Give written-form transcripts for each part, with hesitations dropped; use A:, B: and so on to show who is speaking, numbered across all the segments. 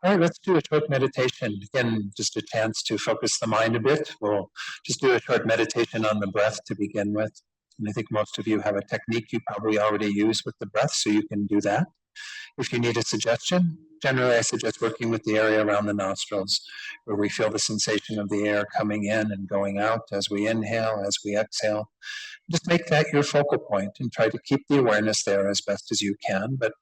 A: All right, let's do a short meditation. Again, just a chance to focus the mind a bit. We'll just do a short meditation on the breath to begin with. And I think most of you have a technique you probably already use with the breath, so you can do that. If you need a suggestion, generally I suggest working with the area around the nostrils, where we feel the sensation of the air coming in and going out as we inhale, as we exhale. Just make that your focal point and try to keep the awareness there as best as you can. But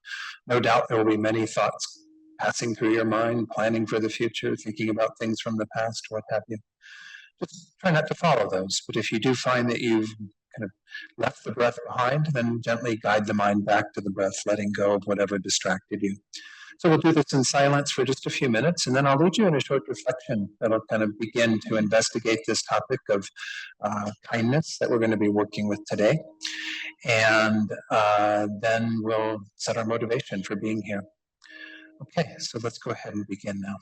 A: no doubt there will be many thoughts passing through your mind, planning for the future, thinking about things from the past, what have you. Just try not to follow those. But if you do find that you've kind of left the breath behind, then gently guide the mind back to the breath, letting go of whatever distracted you. So we'll do this in silence for just a few minutes, and then I'll lead you in a short reflection that'll kind of begin to investigate this topic of kindness that we're going to be working with today. And then we'll set our motivation for being here. Okay, so let's go ahead and begin now.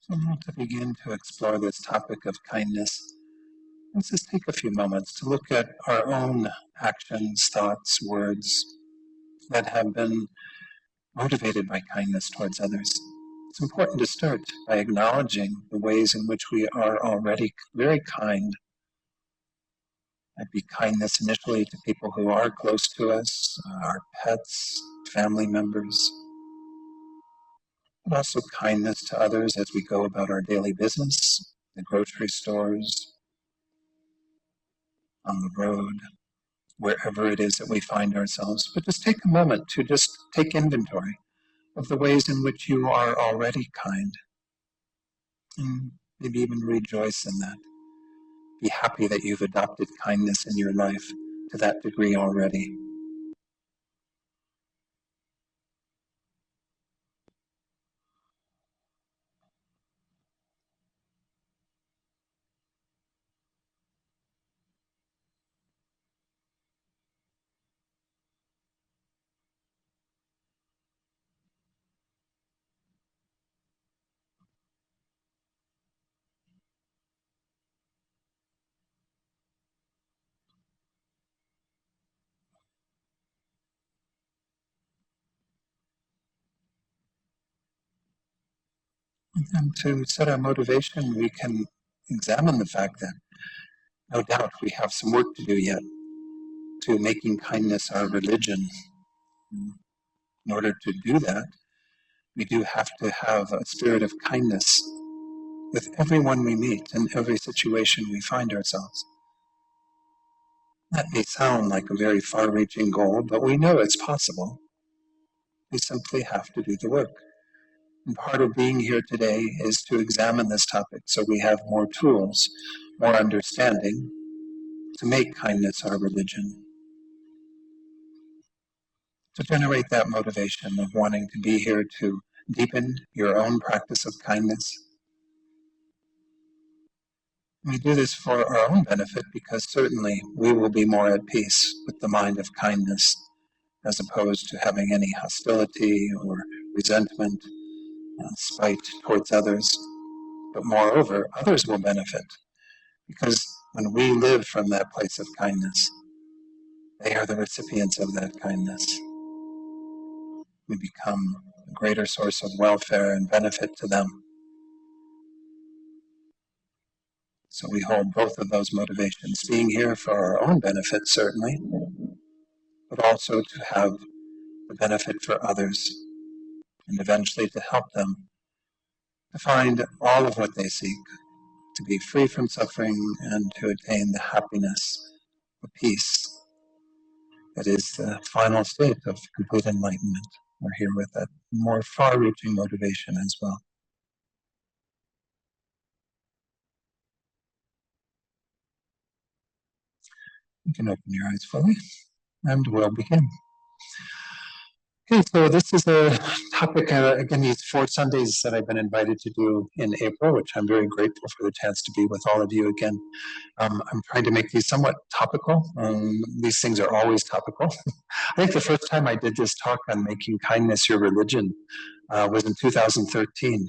A: So now to begin to explore this topic of kindness, let's just take a few moments to look at our own actions, thoughts, words that have been motivated by kindness towards others. It's important to start by acknowledging the ways in which we are already very kind Might be kindness initially to people who are close to us, our pets, family members, but also kindness to others as we go about our daily business, the grocery stores, on the road, wherever it is that we find ourselves. But just take a moment to just take inventory of the ways in which you are already kind, and maybe even rejoice in that. Be happy that you've adopted kindness in your life to that degree already. And to set our motivation, we can examine the fact that no doubt we have some work to do yet to making kindness our religion. In order to do that, we do have to have a spirit of kindness with everyone we meet in every situation we find ourselves. That may sound like a very far-reaching goal, but we know it's possible. We simply have to do the work. And part of being here today is to examine this topic so we have more tools, more understanding to make kindness our religion, to generate that motivation of wanting to be here to deepen your own practice of kindness. We do this for our own benefit because certainly we will be more at peace with the mind of kindness as opposed to having any hostility or resentment, spite towards others. But moreover, others will benefit because when we live from that place of kindness, they are the recipients of that kindness. We become a greater source of welfare and benefit to them. So we hold both of those motivations, being here for our own benefit, certainly, but also to have the benefit for others and eventually to help them to find all of what they seek, to be free from suffering and to attain the happiness, the peace that is the final state of complete enlightenment. We're here with that more far-reaching motivation as well. You can open your eyes fully, and we'll begin. Okay, so this is a topic, again, these 4 Sundays that I've been invited to do in April, which I'm very grateful for the chance to be with all of you again. I'm trying to make these somewhat topical. These things are always topical. I think the first time I did this talk on making kindness your religion was in 2013.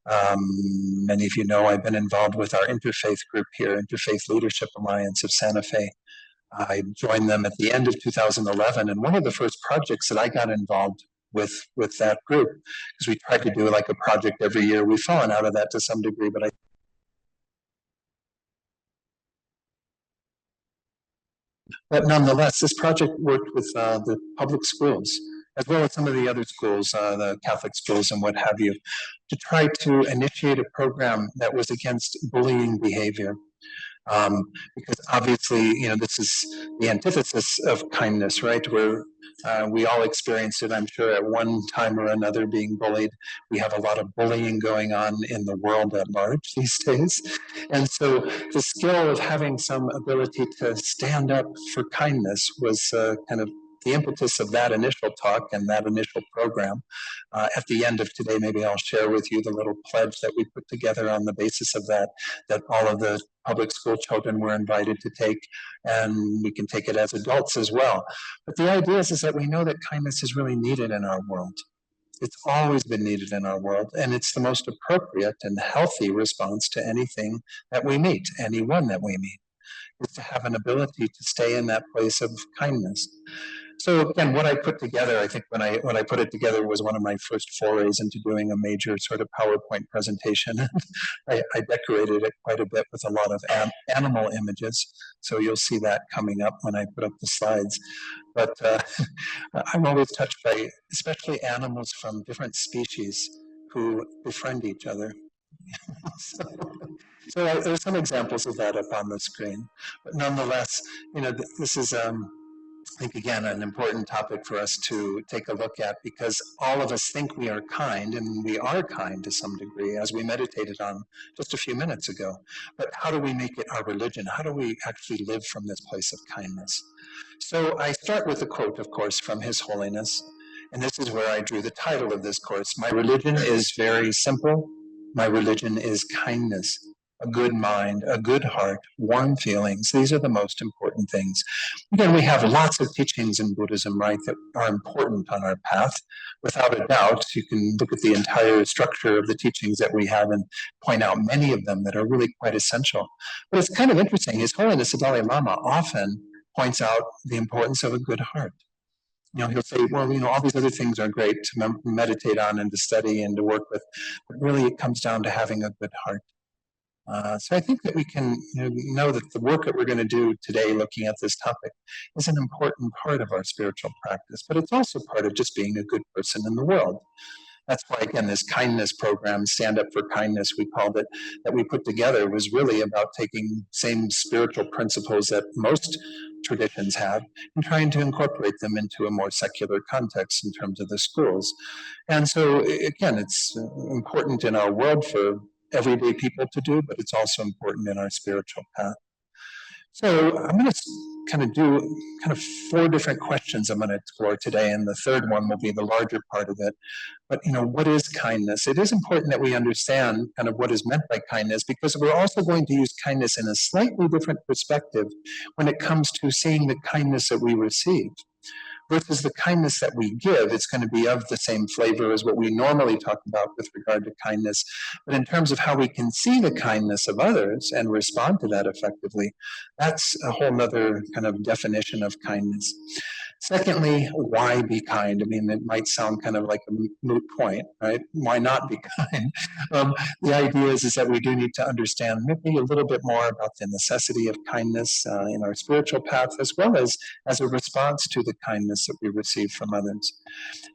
A: Many of you know I've been involved with our interfaith group here, Interfaith Leadership Alliance of Santa Fe. I joined them at the end of 2011, and one of the first projects that I got involved with that group, because we tried to do like a project every year. We've fallen out of that to some degree, but nonetheless, this project worked with the public schools, as well as some of the other schools, the Catholic schools and what have you, to try to initiate a program that was against bullying behavior. Because obviously, this is the antithesis of kindness, right? Where we all experience it, I'm sure, at one time or another being bullied. We have a lot of bullying going on in the world at large these days. And so the skill of having some ability to stand up for kindness was kind of the impetus of that initial talk and that initial program. At the end of today, maybe I'll share with you the little pledge that we put together on the basis of that all of the public school children were invited to take, and we can take it as adults as well. But the idea is that we know that kindness is really needed in our world. It's always been needed in our world, and it's the most appropriate and healthy response to anything that we meet, anyone that we meet, is to have an ability to stay in that place of kindness. So again, what I put together, I think when I put it together was one of my first forays into doing a major sort of PowerPoint presentation. I decorated it quite a bit with a lot of animal images. So you'll see that coming up when I put up the slides. But I'm always touched by especially animals from different species who befriend each other. so, there's some examples of that up on the screen. But nonetheless, this is I think, again, an important topic for us to take a look at, because all of us think we are kind, and we are kind to some degree, as we meditated on just a few minutes ago. But how do we make it our religion? How do we actually live from this place of kindness? So I start with a quote, of course, from His Holiness, and this is where I drew the title of this course. My religion is very simple. My religion is kindness. A good mind, a good heart, warm feelings. These are the most important things. Again, we have lots of teachings in Buddhism, right, that are important on our path. Without a doubt, you can look at the entire structure of the teachings that we have and point out many of them that are really quite essential. But it's kind of interesting. His Holiness the Dalai Lama often points out the importance of a good heart. He'll say, well, all these other things are great to meditate on and to study and to work with, but really it comes down to having a good heart. So I think that we can know that the work that we're going to do today looking at this topic is an important part of our spiritual practice, but it's also part of just being a good person in the world. That's why, again, this kindness program, Stand Up for Kindness, we called it, that we put together was really about taking same spiritual principles that most traditions have and trying to incorporate them into a more secular context in terms of the schools. And so, again, it's important in our world for everyday people to do, but it's also important in our spiritual path. So I'm going to kind of do four different questions I'm going to explore today, and the third one will be the larger part of it. But what is kindness? It is important that we understand kind of what is meant by kindness, because we're also going to use kindness in a slightly different perspective when it comes to seeing the kindness that we receive. Versus the kindness that we give, it's going to be of the same flavor as what we normally talk about with regard to kindness. But in terms of how we can see the kindness of others and respond to that effectively, that's a whole other kind of definition of kindness. Secondly, why be kind? I mean, it might sound kind of like a moot point, right? Why not be kind? The idea is that we do need to understand maybe a little bit more about the necessity of kindness in our spiritual path, as well as a response to the kindness that we receive from others.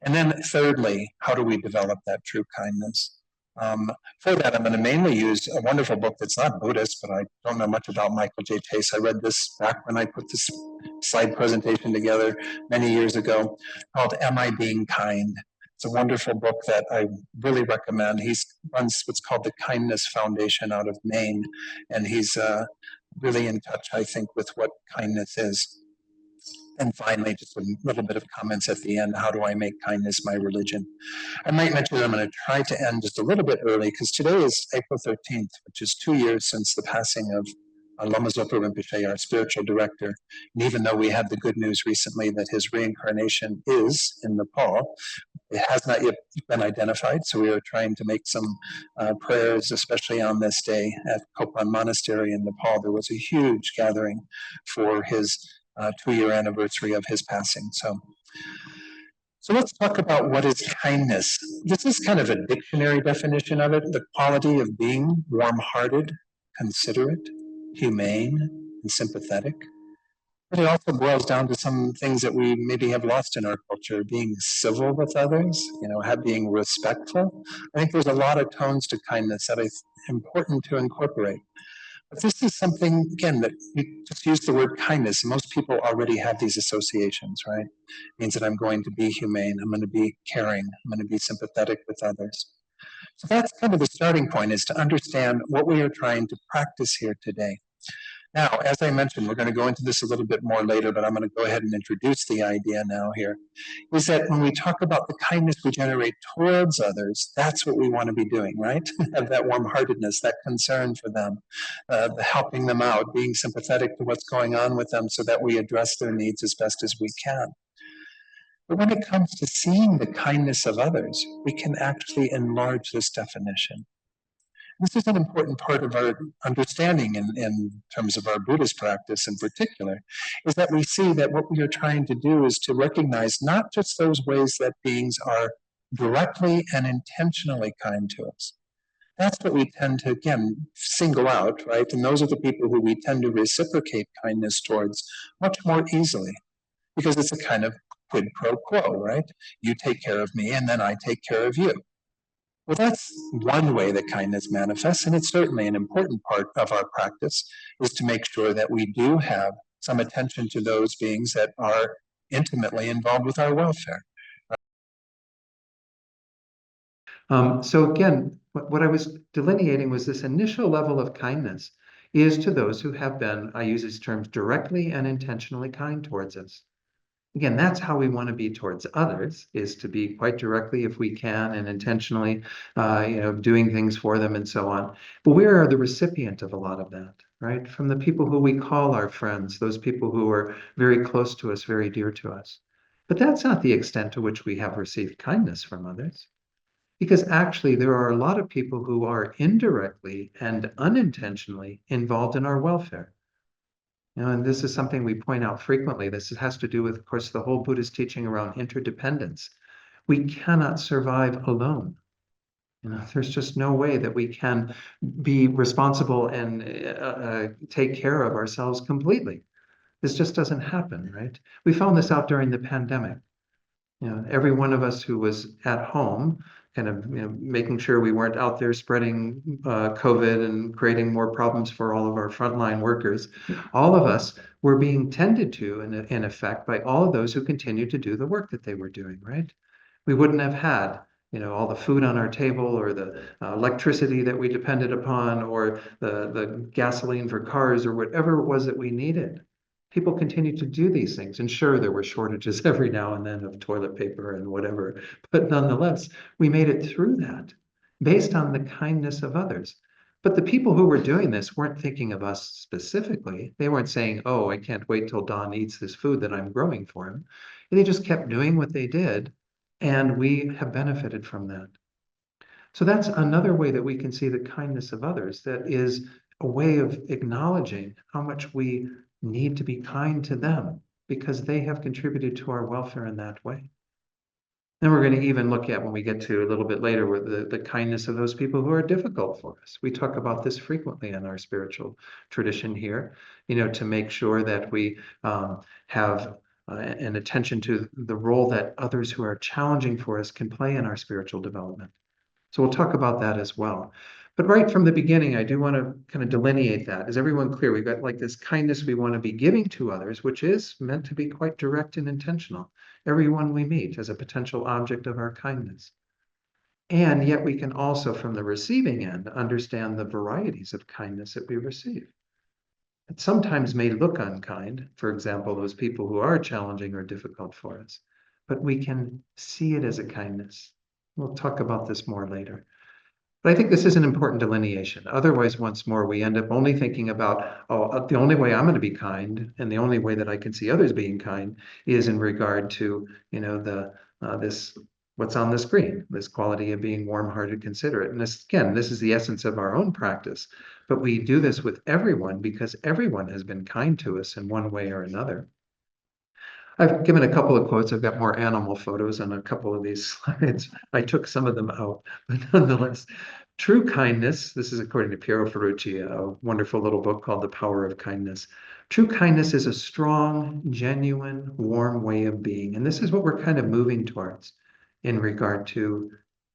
A: And then thirdly, how do we develop that true kindness? For that, I'm going to mainly use a wonderful book that's not Buddhist, but I don't know much about Michael J. Chase. I read this back when I put this slide presentation together many years ago, called Am I Being Kind? It's a wonderful book that I really recommend. He runs what's called the Kindness Foundation out of Maine, and he's really in touch, I think, with what kindness is. And finally, just a little bit of comments at the end. How do I make kindness my religion? I might mention that I'm going to try to end just a little bit early, because today is April 13th, which is 2 years since the passing of Lama Zopa Rinpoche, our spiritual director. And even though we had the good news recently that his reincarnation is in Nepal, it has not yet been identified. So we are trying to make some prayers, especially on this day at Kopan Monastery in Nepal. There was a huge gathering for his 2-year anniversary of his passing. So let's talk about what is kindness. This is kind of a dictionary definition of it: the quality of being warm-hearted, considerate, humane, and sympathetic. But it also boils down to some things that we maybe have lost in our culture: being civil with others, being respectful. I think there's a lot of tones to kindness that is important to incorporate. But this is something, again, that you just use the word kindness. Most people already have these associations, right? It means that I'm going to be humane, I'm going to be caring, I'm going to be sympathetic with others. So that's kind of the starting point, is to understand what we are trying to practice here today. Now, as I mentioned, we're going to go into this a little bit more later, but I'm going to go ahead and introduce the idea now here, is that when we talk about the kindness we generate towards others, that's what we want to be doing, right? Have that warm-heartedness, that concern for them, helping them out, being sympathetic to what's going on with them so that we address their needs as best as we can. But when it comes to seeing the kindness of others, we can actually enlarge this definition. This is an important part of our understanding in terms of our Buddhist practice in particular, is that we see that what we are trying to do is to recognize not just those ways that beings are directly and intentionally kind to us. That's what we tend to, again, single out, right? And those are the people who we tend to reciprocate kindness towards much more easily because it's a kind of quid pro quo, right? You take care of me and then I take care of you. Well, that's one way that kindness manifests, and it's certainly an important part of our practice is to make sure that we do have some attention to those beings that are intimately involved with our welfare.
B: So again, what I was delineating was this initial level of kindness is to those who have been, I use these terms, directly and intentionally kind towards us. Again, that's how we want to be towards others, is to be quite directly, if we can, and intentionally, doing things for them and so on. But we are the recipient of a lot of that, right? From the people who we call our friends, those people who are very close to us, very dear to us. But that's not the extent to which we have received kindness from others. Because actually, there are a lot of people who are indirectly and unintentionally involved in our welfare. And this is something we point out frequently. This has to do with, of course, the whole Buddhist teaching around interdependence. We cannot survive alone. There's just no way that we can be responsible and take care of ourselves completely. This just doesn't happen, right? We found this out during the pandemic. Every one of us who was at home, kind of making sure we weren't out there spreading COVID and creating more problems for all of our frontline workers, all of us were being tended to, in effect, by all of those who continued to do the work that they were doing, right? We wouldn't have had all the food on our table, or the electricity that we depended upon, or the gasoline for cars, or whatever it was that we needed. People continued to do these things. And sure, there were shortages every now and then of toilet paper and whatever. But nonetheless, we made it through that based on the kindness of others. But the people who were doing this weren't thinking of us specifically. They weren't saying, oh, I can't wait till Don eats this food that I'm growing for him. And they just kept doing what they did. And we have benefited from that. So that's another way that we can see the kindness of others. That is a way of acknowledging how much we need to be kind to them because they have contributed to our welfare in that way. Then we're going to even look at, when we get to a little bit later, with the kindness of those people who are difficult for us. We talk about this frequently in our spiritual tradition here, to make sure that we have an attention to the role that others who are challenging for us can play in our spiritual development. So we'll talk about that as well. But right from the beginning, I do want to kind of delineate that. Is everyone clear? We've got like this kindness we want to be giving to others, which is meant to be quite direct and intentional. Everyone we meet as a potential object of our kindness. And yet we can also, from the receiving end, understand the varieties of kindness that we receive. It sometimes may look unkind, for example, those people who are challenging or difficult for us, but we can see it as a kindness. We'll talk about this more later. But I think this is an important delineation. Otherwise, once more, we end up only thinking about, the only way I'm going to be kind and the only way that I can see others being kind is in regard to, this, what's on the screen, this quality of being warm-hearted, considerate. And this is the essence of our own practice. But we do this with everyone because everyone has been kind to us in one way or another. I've given a couple of quotes. I've got more animal photos on a couple of these slides. I took some of them out, but nonetheless, true kindness, this is according to Piero Ferrucci, a wonderful little book called The Power of Kindness. True kindness is a strong, genuine, warm way of being. And this is what we're kind of moving towards in regard to,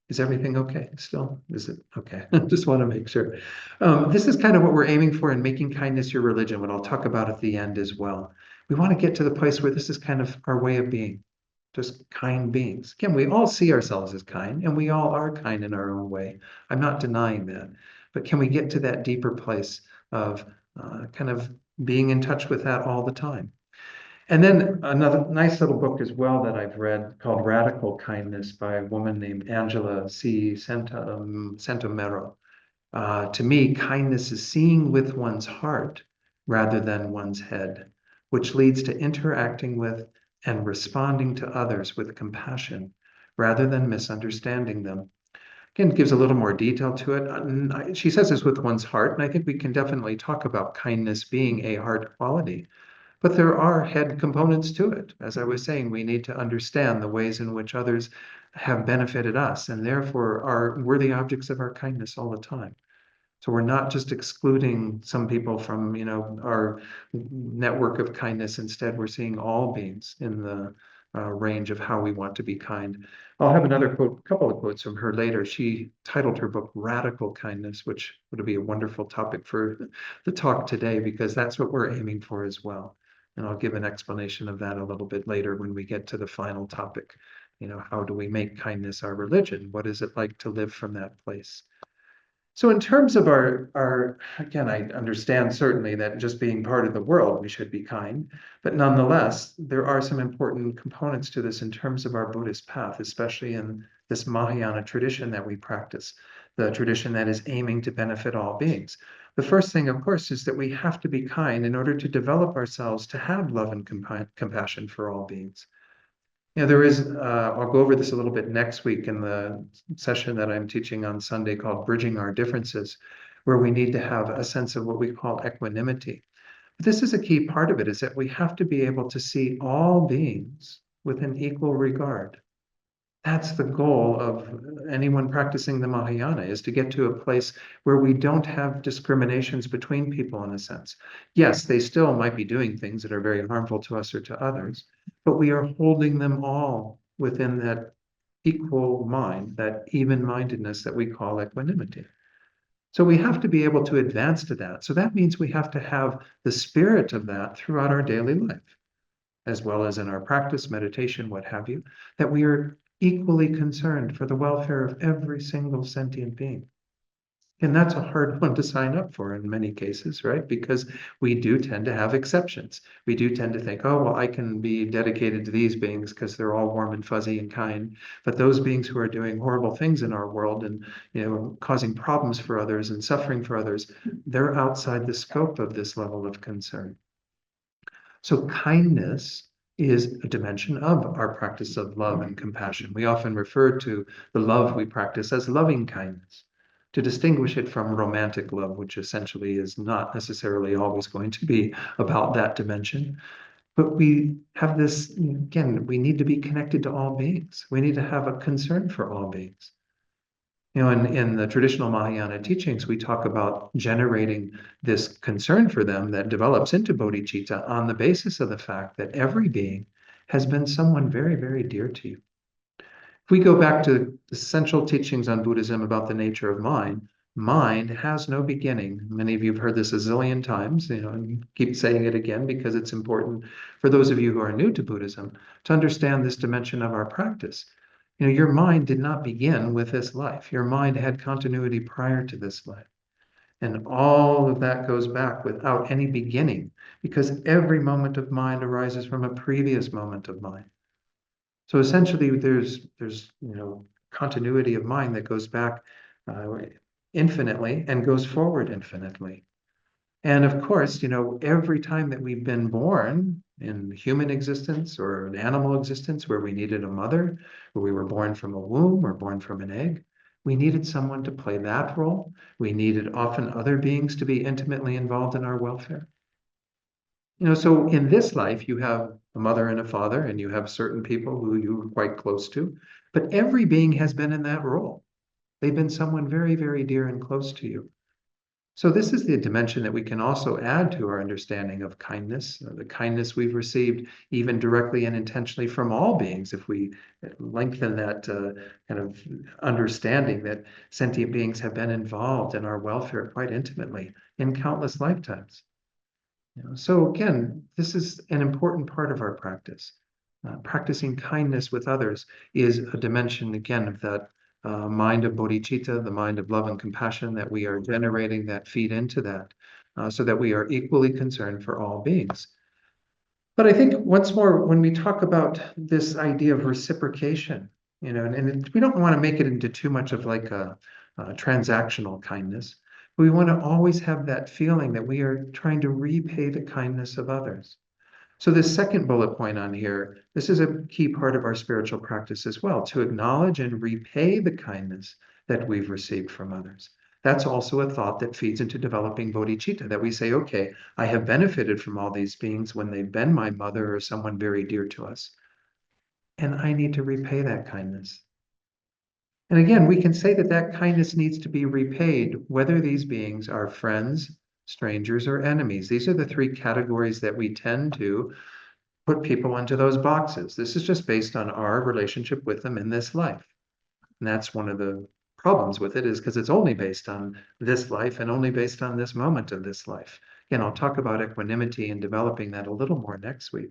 B: is everything okay still? Is it okay? I just want to make sure. This is kind of what we're aiming for in making kindness your religion, what I'll talk about at the end as well. We want to get to the place where this is kind of our way of being, just kind beings. Again, we all see ourselves as kind, and we all are kind in our own way. I'm not denying that. But can we get to that deeper place of kind of being in touch with that all the time? And then another nice little book as well that I've read called Radical Kindness by a woman named Angela C. Santomero. To me, kindness is seeing with one's heart rather than one's head, which leads to interacting with and responding to others with compassion rather than misunderstanding them. Again, gives a little more detail to it. She says this with one's heart, and I think we can definitely talk about kindness being a heart quality. But there are head components to it. As I was saying, we need to understand the ways in which others have benefited us and therefore are worthy objects of our kindness all the time. So we're not just excluding some people from, our network of kindness. Instead, we're seeing all beings in the range of how we want to be kind. I'll have another quote, a couple of quotes from her later. She titled her book Radical Kindness, which would be a wonderful topic for the talk today, because that's what we're aiming for as well. And I'll give an explanation of that a little bit later when we get to the final topic. How do we make kindness our religion? What is it like to live from that place? So in terms of our again, I understand certainly that just being part of the world, we should be kind, but nonetheless, there are some important components to this in terms of our Buddhist path, especially in this Mahayana tradition that we practice, the tradition that is aiming to benefit all beings. The first thing, of course, is that we have to be kind in order to develop ourselves to have love and compassion for all beings. I'll go over this a little bit next week in the session that I'm teaching on Sunday called Bridging Our Differences, where we need to have a sense of what we call equanimity. But this is a key part of it, is that we have to be able to see all beings with an equal regard. That's the goal of anyone practicing the Mahayana, is to get to a place where we don't have discriminations between people in a sense. Yes, they still might be doing things that are very harmful to us or to others, but we are holding them all within that equal mind, that even-mindedness that we call equanimity. So we have to be able to advance to that. So that means we have to have the spirit of that throughout our daily life, as well as in our practice, meditation, what have you, that we are equally concerned for the welfare of every single sentient being. And that's a hard one to sign up for in many cases, right? Because we do tend to have exceptions. We do tend to think, oh, well, I can be dedicated to these beings because they're all warm and fuzzy and kind. But those beings who are doing horrible things in our world and, causing problems for others and suffering for others, they're outside the scope of this level of concern. So kindness is a dimension of our practice of love and compassion. We often refer to the love we practice as loving kindness, to distinguish it from romantic love, which essentially is not necessarily always going to be about that dimension. But we have this, again, we need to be connected to all beings. We need to have a concern for all beings. In the traditional Mahayana teachings, we talk about generating this concern for them that develops into bodhicitta on the basis of the fact that every being has been someone very, very dear to you. If we go back to the central teachings on Buddhism about the nature of mind has no beginning. Many of you have heard this a zillion times, and keep saying it again because it's important for those of you who are new to Buddhism to understand this dimension of our practice. Your mind did not begin with this life. Your mind had continuity prior to this life. And all of that goes back without any beginning, because every moment of mind arises from a previous moment of mind. So essentially, there's continuity of mind that goes back infinitely and goes forward infinitely. And of course, every time that we've been born in human existence or an animal existence where we needed a mother, where we were born from a womb or born from an egg, we needed someone to play that role. We needed often other beings to be intimately involved in our welfare. So in this life, you have a mother and a father, and you have certain people who you are quite close to, but every being has been in that role. They've been someone very, very dear and close to you. So this is the dimension that we can also add to our understanding of kindness, the kindness we've received even directly and intentionally from all beings, if we lengthen that kind of understanding that sentient beings have been involved in our welfare quite intimately in countless lifetimes. So again, this is an important part of our practice. Practicing kindness with others is a dimension, again, of that mind of bodhicitta, the mind of love and compassion that we are generating that feed into that, so that we are equally concerned for all beings. But I think once more, when we talk about this idea of reciprocation, and we don't want to make it into too much of like a transactional kindness. We want to always have that feeling that we are trying to repay the kindness of others. So this second bullet point on here, this is a key part of our spiritual practice as well, to acknowledge and repay the kindness that we've received from others. That's also a thought that feeds into developing bodhicitta, that we say, okay, I have benefited from all these beings when they've been my mother or someone very dear to us, and I need to repay that kindness. And again, we can say that that kindness needs to be repaid, whether these beings are friends, strangers, or enemies. These are the three categories that we tend to put people into those boxes. This is just based on our relationship with them in this life. And that's one of the problems with it, is because it's only based on this life and only based on this moment of this life. Again, I'll talk about equanimity and developing that a little more next week.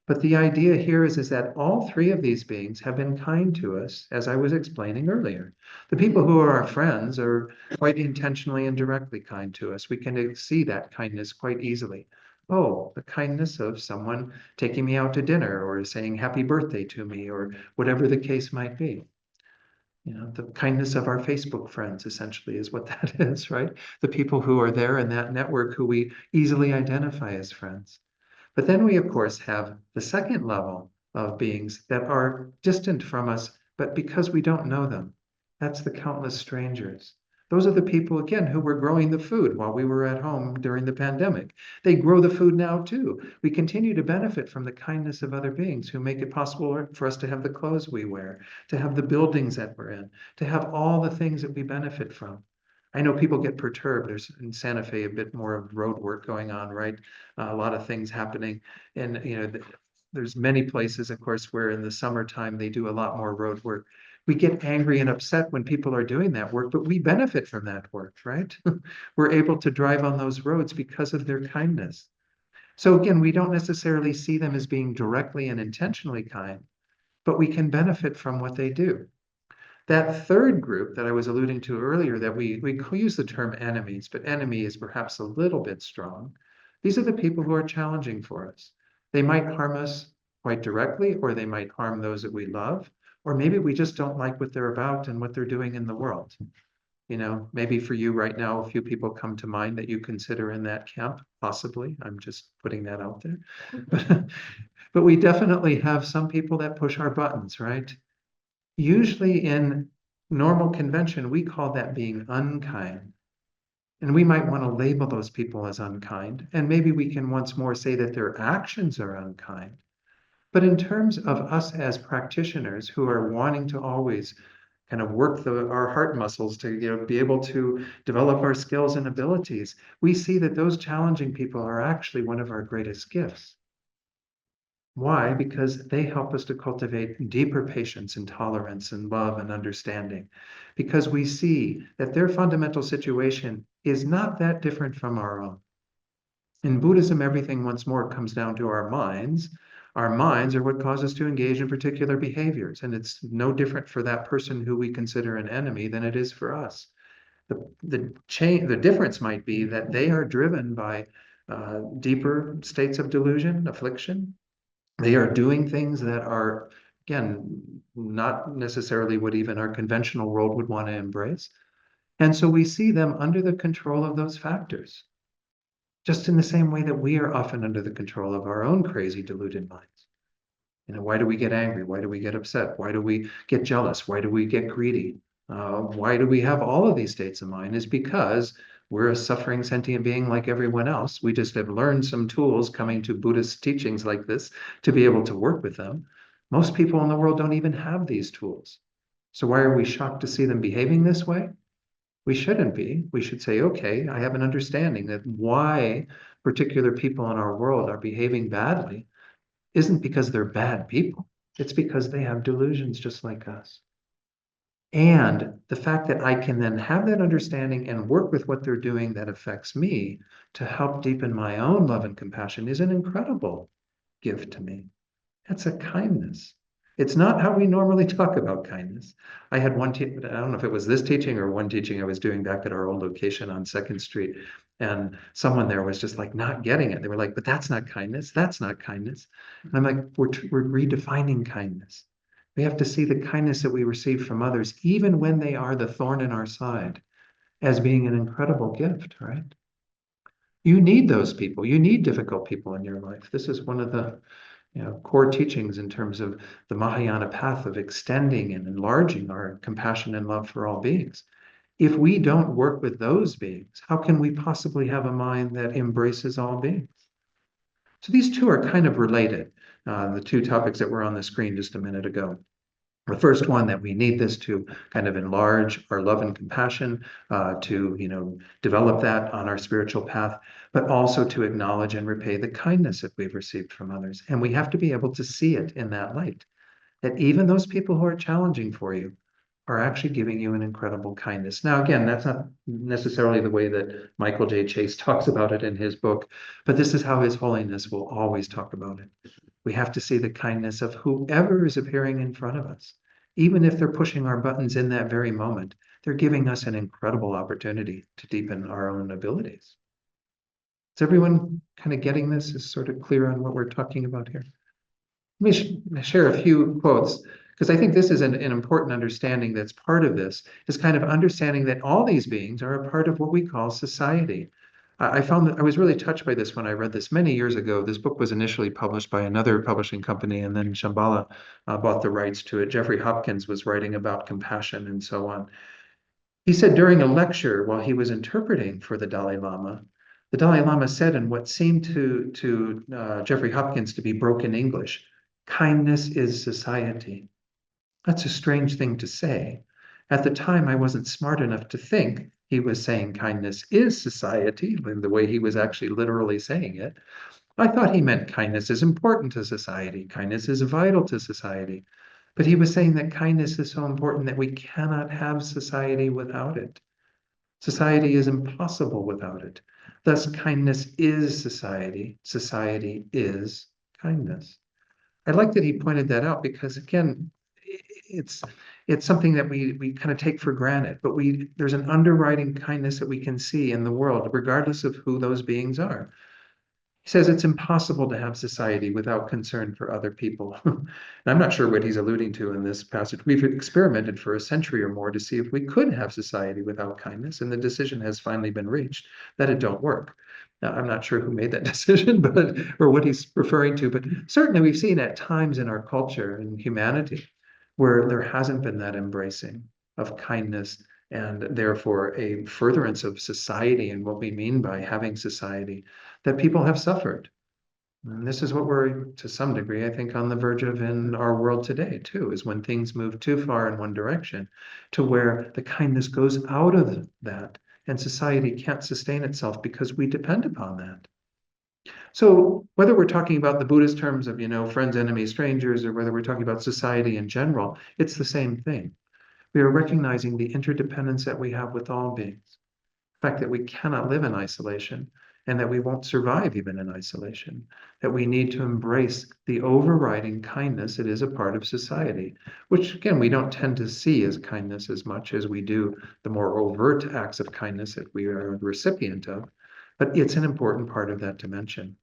B: But the idea here is that all three of these beings have been kind to us, as I was explaining earlier. The people who are our friends are quite intentionally and directly kind to us. We can see that kindness quite easily. Oh, the kindness of someone taking me out to dinner or saying happy birthday to me or whatever the case might be. The kindness of our Facebook friends essentially is what that is, right? The people who are there in that network who we easily identify as friends. But then we, of course, have the second level of beings that are distant from us, but because we don't know them. That's the countless strangers. Those are the people, again, who were growing the food while we were at home during the pandemic. They grow the food now, too. We continue to benefit from the kindness of other beings who make it possible for us to have the clothes we wear, to have the buildings that we're in, to have all the things that we benefit from. I know people get perturbed. There's in Santa Fe a bit more of road work going on, right? A lot of things happening. And, there's many places, of course, where in the summertime they do a lot more road work. We get angry and upset when people are doing that work, but we benefit from that work, right? We're able to drive on those roads because of their kindness. So again, we don't necessarily see them as being directly and intentionally kind, but we can benefit from what they do. That third group that I was alluding to earlier, that we use the term enemies, but enemy is perhaps a little bit strong. These are the people who are challenging for us. They might harm us quite directly, or they might harm those that we love, or maybe we just don't like what they're about and what they're doing in the world. Maybe for you right now, a few people come to mind that you consider in that camp, possibly. I'm just putting that out there. But we definitely have some people that push our buttons, right? Usually in normal convention, we call that being unkind. And we might want to label those people as unkind. And maybe we can once more say that their actions are unkind. But in terms of us as practitioners who are wanting to always kind of work our heart muscles to be able to develop our skills and abilities, we see that those challenging people are actually one of our greatest gifts. Why? Because they help us to cultivate deeper patience and tolerance and love and understanding. Because we see that their fundamental situation is not that different from our own. In Buddhism, everything once more comes down to our minds. Our minds are what cause us to engage in particular behaviors. And it's no different for that person who we consider an enemy than it is for us. The difference might be that they are driven by deeper states of delusion, affliction. They are doing things that are, again, not necessarily what even our conventional world would want to embrace. And so we see them under the control of those factors, just in the same way that we are often under the control of our own crazy, deluded minds. Why do we get angry? Why do we get upset? Why do we get jealous? Why do we get greedy? Why do we have all of these states of mind? Is because we're a suffering sentient being like everyone else. We just have learned some tools coming to Buddhist teachings like this to be able to work with them. Most people in the world don't even have these tools. So why are we shocked to see them behaving this way? We shouldn't be. We should say, okay, I have an understanding that why particular people in our world are behaving badly isn't because they're bad people. It's because they have delusions just like us. And the fact that I can then have that understanding and work with what they're doing that affects me to help deepen my own love and compassion is an incredible gift to me. That's a kindness. It's not how we normally talk about kindness. I had one, I don't know if it was this teaching or one teaching I was doing back at our old location on 2nd Street. And someone there was just like not getting it. They were like, but that's not kindness. That's not kindness. And I'm like, we're redefining kindness. We have to see the kindness that we receive from others, even when they are the thorn in our side, as being an incredible gift, right? You need those people. You need difficult people in your life. This is one of the core teachings in terms of the Mahayana path of extending and enlarging our compassion and love for all beings. If we don't work with those beings, how can we possibly have a mind that embraces all beings? So these two are kind of related, the two topics that were on the screen just a minute ago. The first one, that we need this to kind of enlarge our love and compassion, to develop that on our spiritual path, but also to acknowledge and repay the kindness that we've received from others. And we have to be able to see it in that light, that even those people who are challenging for you are actually giving you an incredible kindness. Now, again, that's not necessarily the way that Michael J. Chase talks about it in his book, but this is how His Holiness will always talk about it. We have to see the kindness of whoever is appearing in front of us. Even if they're pushing our buttons in that very moment, they're giving us an incredible opportunity to deepen our own abilities. Is everyone kind of getting this? Is sort of clear on what we're talking about here? Let me share a few quotes, because I think this is an important understanding that's part of this, is kind of understanding that all these beings are a part of what we call society. I found that I was really touched by this when I read this many years ago. This book was initially published by another publishing company, and then Shambhala bought the rights to it. Jeffrey Hopkins was writing about compassion and so on. He said during a lecture while he was interpreting for the Dalai Lama, said in what seemed to Jeffrey Hopkins to be broken English, "Kindness is society." That's a strange thing to say. At the time, I wasn't smart enough to think he was saying kindness is society, in the way he was actually literally saying it. I thought he meant kindness is important to society. Kindness is vital to society. But he was saying that kindness is so important that we cannot have society without it. Society is impossible without it. Thus, kindness is society. Society is kindness. I like that he pointed that out, because again, it's something that we kind of take for granted, but there's an underwriting kindness that we can see in the world, regardless of who those beings are. He says it's impossible to have society without concern for other people. And I'm not sure what he's alluding to in this passage. We've experimented for a century or more to see if we could have society without kindness, and the decision has finally been reached that it don't work. Now, I'm not sure who made that decision, or what he's referring to, but certainly we've seen at times in our culture and humanity where there hasn't been that embracing of kindness, and therefore a furtherance of society and what we mean by having society, that people have suffered. And this is what we're, to some degree, I think, on the verge of in our world today, too, is when things move too far in one direction to where the kindness goes out of that, and society can't sustain itself because we depend upon that. So whether we're talking about the Buddhist terms of, friends, enemies, strangers, or whether we're talking about society in general, it's the same thing. We are recognizing the interdependence that we have with all beings, the fact that we cannot live in isolation, and that we won't survive even in isolation, that we need to embrace the overriding kindness that is a part of society, which, again, we don't tend to see as kindness as much as we do the more overt acts of kindness that we are the recipient of, but it's an important part of that dimension.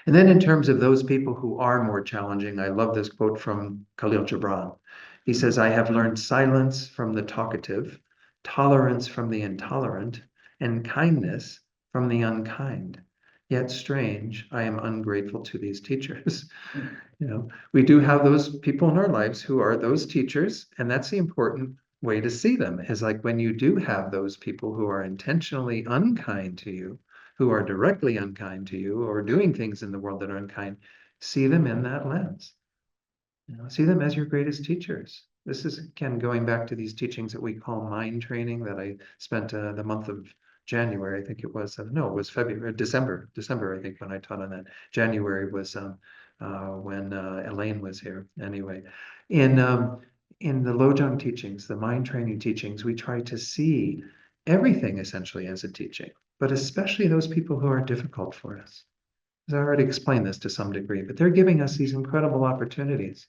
B: And then in terms of those people who are more challenging, I love this quote from Khalil Gibran. He says, "I have learned silence from the talkative, tolerance from the intolerant, and kindness from the unkind. Yet strange, I am ungrateful to these teachers." We do have those people in our lives who are those teachers, and that's the important way to see them, is like when you do have those people who are intentionally unkind to you, who are directly unkind to you, or doing things in the world that are unkind, see them in that lens. See them as your greatest teachers. This is, again, going back to these teachings that we call mind training, that I spent the month of January, I think it was, no, it was February, December, I think, when I taught on that. January was when Elaine was here. Anyway, in the Lojong teachings, the mind training teachings, we try to see everything essentially as a teaching, but especially those people who are difficult for us. As I already explained this to some degree, but they're giving us these incredible opportunities.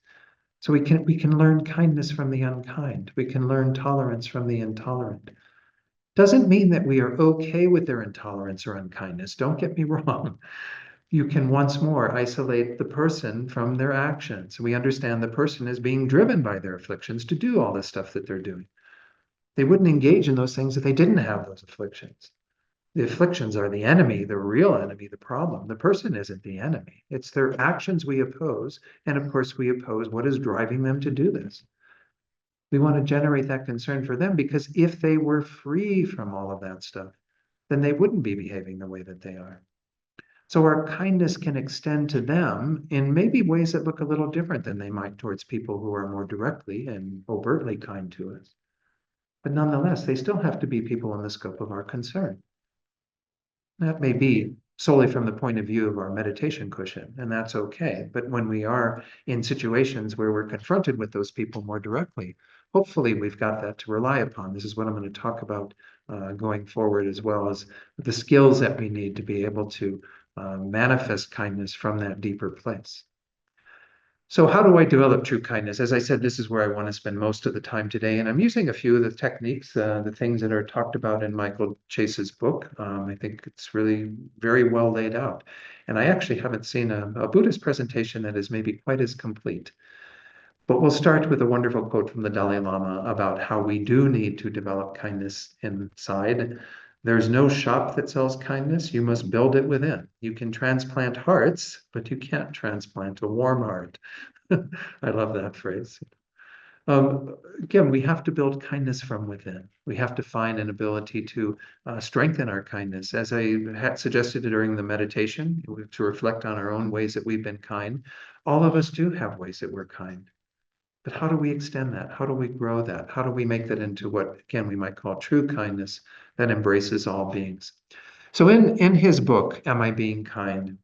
B: So we can learn kindness from the unkind. We can learn tolerance from the intolerant. Doesn't mean that we are okay with their intolerance or unkindness. Don't get me wrong. You can once more isolate the person from their actions. We understand the person is being driven by their afflictions to do all the stuff that they're doing. They wouldn't engage in those things if they didn't have those afflictions. The afflictions are the enemy, the real enemy, the problem. The person isn't the enemy. It's their actions we oppose. And of course, we oppose what is driving them to do this. We want to generate that concern for them, because if they were free from all of that stuff, then they wouldn't be behaving the way that they are. So our kindness can extend to them in maybe ways that look a little different than they might towards people who are more directly and overtly kind to us. But nonetheless, they still have to be people in the scope of our concern. That may be solely from the point of view of our meditation cushion, and that's okay. But when we are in situations where we're confronted with those people more directly, hopefully we've got that to rely upon. This is what I'm going to talk about going forward, as well as the skills that we need to be able to manifest kindness from that deeper place. So how do I develop true kindness? As I said, this is where I want to spend most of the time today. And I'm using a few of the techniques, the things that are talked about in Michael Chase's book. I think it's really very well laid out. And I actually haven't seen a Buddhist presentation that is maybe quite as complete. But we'll start with a wonderful quote from the Dalai Lama about how we do need to develop kindness inside. There's no shop that sells kindness. You must build it within. You can transplant hearts, but you can't transplant a warm heart. I love that phrase. Again, we have to build kindness from within. We have to find an ability to strengthen our kindness. As I had suggested during the meditation, to reflect on our own ways that we've been kind. All of us do have ways that we're kind. But how do we extend that? How do we grow that? How do we make that into what, again, we might call true kindness that embraces all beings? So in his book, Am I Being Kind?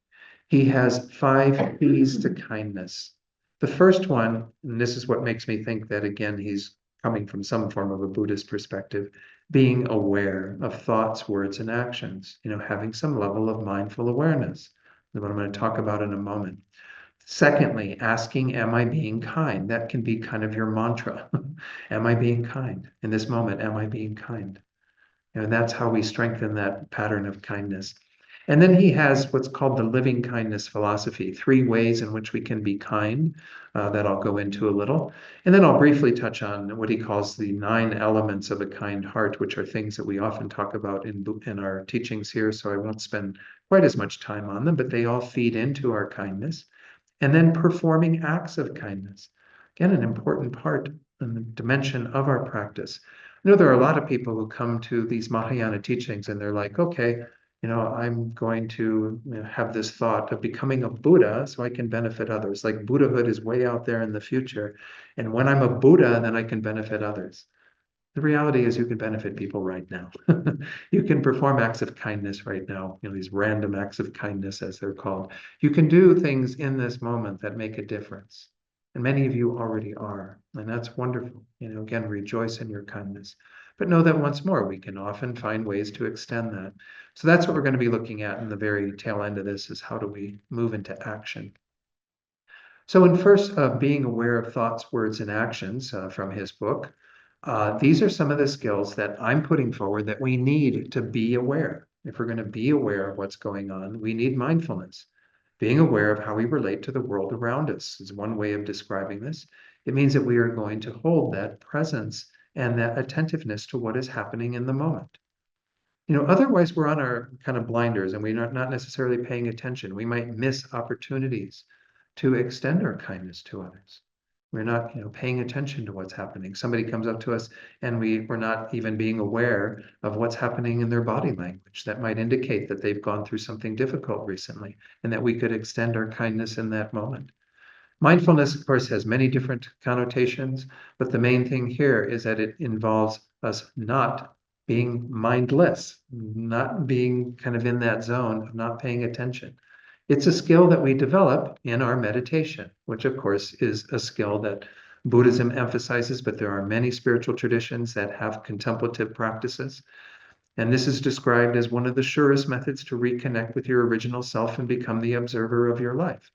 B: He has 5 keys to kindness. The first one, and this is what makes me think that, again, he's coming from some form of a Buddhist perspective, being aware of thoughts, words, and actions, having some level of mindful awareness, what I'm going to talk about in a moment. Secondly, asking, am I being kind? That can be kind of your mantra. Am I being kind? In this moment, am I being kind? And that's how we strengthen that pattern of kindness. And then he has what's called the living kindness philosophy, 3 ways in which we can be kind, that I'll go into a little. And then I'll briefly touch on what he calls the 9 elements of a kind heart, which are things that we often talk about in our teachings here. So I won't spend quite as much time on them, but they all feed into our kindness. And then performing acts of kindness. Again, an important part and the dimension of our practice. I know there are a lot of people who come to these Mahayana teachings and they're like, okay, I'm going to have this thought of becoming a Buddha so I can benefit others. Like Buddhahood is way out there in the future. And when I'm a Buddha, then I can benefit others. The reality is you can benefit people right now. You can perform acts of kindness right now, these random acts of kindness, as they're called. You can do things in this moment that make a difference. And many of you already are. And that's wonderful. Again, rejoice in your kindness. But know that once more, we can often find ways to extend that. So that's what we're going to be looking at in the very tail end of this, is how do we move into action. So in first, being aware of thoughts, words, and actions from his book, these are some of the skills that I'm putting forward that we need to be aware. If we're going to be aware of what's going on, we need mindfulness. Being aware of how we relate to the world around us is one way of describing this. It means that we are going to hold that presence and that attentiveness to what is happening in the moment. Otherwise we're on our kind of blinders and we're not necessarily paying attention. We might miss opportunities to extend our kindness to others. We're not, paying attention to what's happening. Somebody comes up to us and we're not even being aware of what's happening in their body language. That might indicate that they've gone through something difficult recently and that we could extend our kindness in that moment. Mindfulness, of course, has many different connotations, but the main thing here is that it involves us not being mindless, not being kind of in that zone of not paying attention. It's a skill that we develop in our meditation, which of course is a skill that Buddhism emphasizes, but there are many spiritual traditions that have contemplative practices. And this is described as one of the surest methods to reconnect with your original self and become the observer of your life.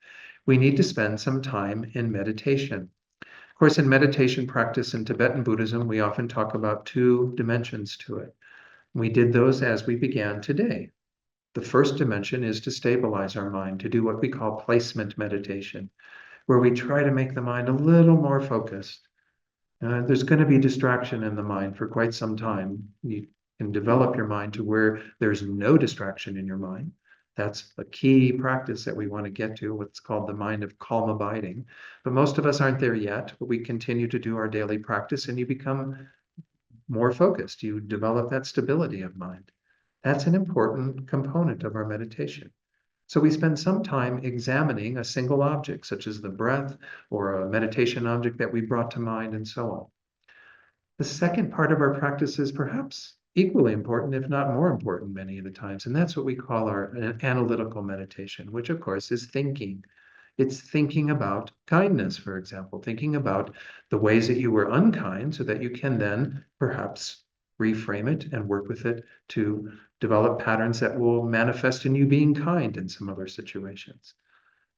B: We need to spend some time in meditation. Of course, in meditation practice in Tibetan Buddhism, we often talk about 2 dimensions to it. We did those as we began today. The first dimension is to stabilize our mind, to do what we call placement meditation, where we try to make the mind a little more focused. There's going to be distraction in the mind for quite some time. You can develop your mind to where there's no distraction in your mind. That's a key practice that we want to get to, what's called the mind of calm abiding. But most of us aren't there yet, but we continue to do our daily practice and you become more focused. You develop that stability of mind. That's an important component of our meditation. So we spend some time examining a single object, such as the breath or a meditation object that we brought to mind and so on. The second part of our practice is perhaps equally important, if not more important, many of the times. And that's what we call our analytical meditation, which, of course, is thinking. It's thinking about kindness, for example, thinking about the ways that you were unkind so that you can then perhaps reframe it and work with it to develop patterns that will manifest in you being kind in some other situations.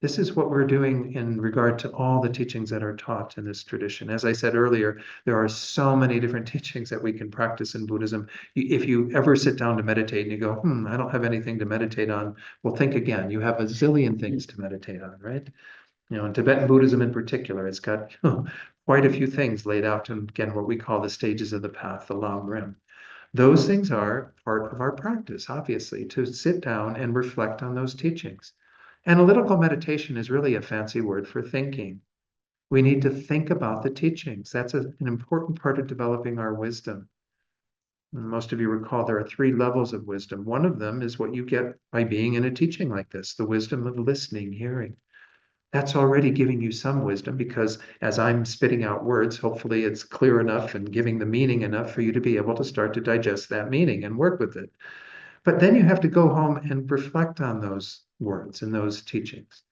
B: This is what we're doing in regard to all the teachings that are taught in this tradition. As I said earlier, there are so many different teachings that we can practice in Buddhism. If you ever sit down to meditate and you go, I don't have anything to meditate on, well, think again. You have a zillion things to meditate on, right? In Tibetan Buddhism in particular, it's got quite a few things laid out, and again, what we call the stages of the path, the long rim. Those things are part of our practice, obviously, to sit down and reflect on those teachings. Analytical meditation is really a fancy word for thinking. We need to think about the teachings. That's an important part of developing our wisdom. And most of you recall there are 3 levels of wisdom. One of them is what you get by being in a teaching like this, the wisdom of listening, hearing. That's already giving you some wisdom because as I'm spitting out words, hopefully it's clear enough and giving the meaning enough for you to be able to start to digest that meaning and work with it. But then you have to go home and reflect on those words and those teachings.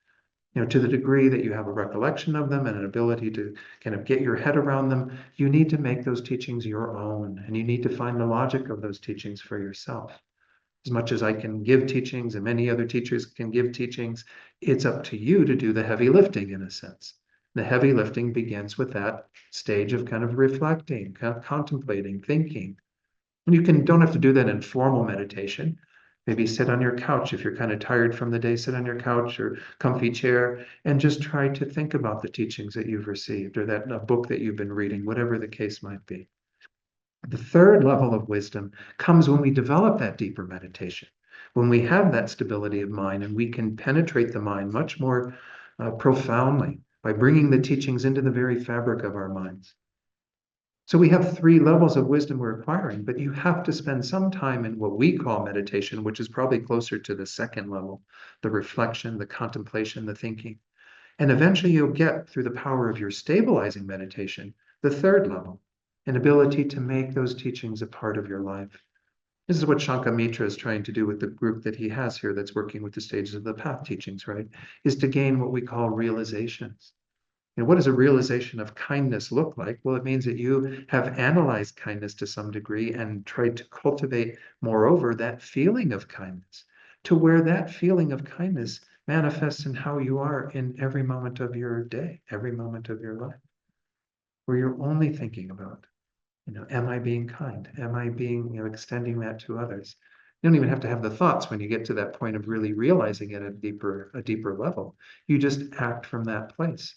B: To the degree that you have a recollection of them and an ability to kind of get your head around them, you need to make those teachings your own, and you need to find the logic of those teachings for yourself. As much as I can give teachings and many other teachers can give teachings, it's up to you to do the heavy lifting in a sense. The heavy lifting begins with that stage of kind of reflecting, kind of contemplating, thinking. And you don't have to do that in formal meditation. Maybe sit on your couch if you're kind of tired from the day, sit on your couch or comfy chair and just try to think about the teachings that you've received or that a book that you've been reading, whatever the case might be. The third level of wisdom comes when we develop that deeper meditation, when we have that stability of mind and we can penetrate the mind much more profoundly by bringing the teachings into the very fabric of our minds. So we have 3 levels of wisdom we're acquiring, but you have to spend some time in what we call meditation, which is probably closer to the second level, the reflection, the contemplation, the thinking. And eventually you'll get, through the power of your stabilizing meditation, the third level, an ability to make those teachings a part of your life. This is what Shankamitra is trying to do with the group that he has here that's working with the stages of the path teachings, right? Is to gain what we call realizations. What does a realization of kindness look like? Well, it means that you have analyzed kindness to some degree and tried to cultivate, moreover, that feeling of kindness to where that feeling of kindness manifests in how you are in every moment of your day, every moment of your life, where you're only thinking about, am I being kind? Am I being, extending that to others? You don't even have to have the thoughts when you get to that point of really realizing it at a deeper level. You just act from that place.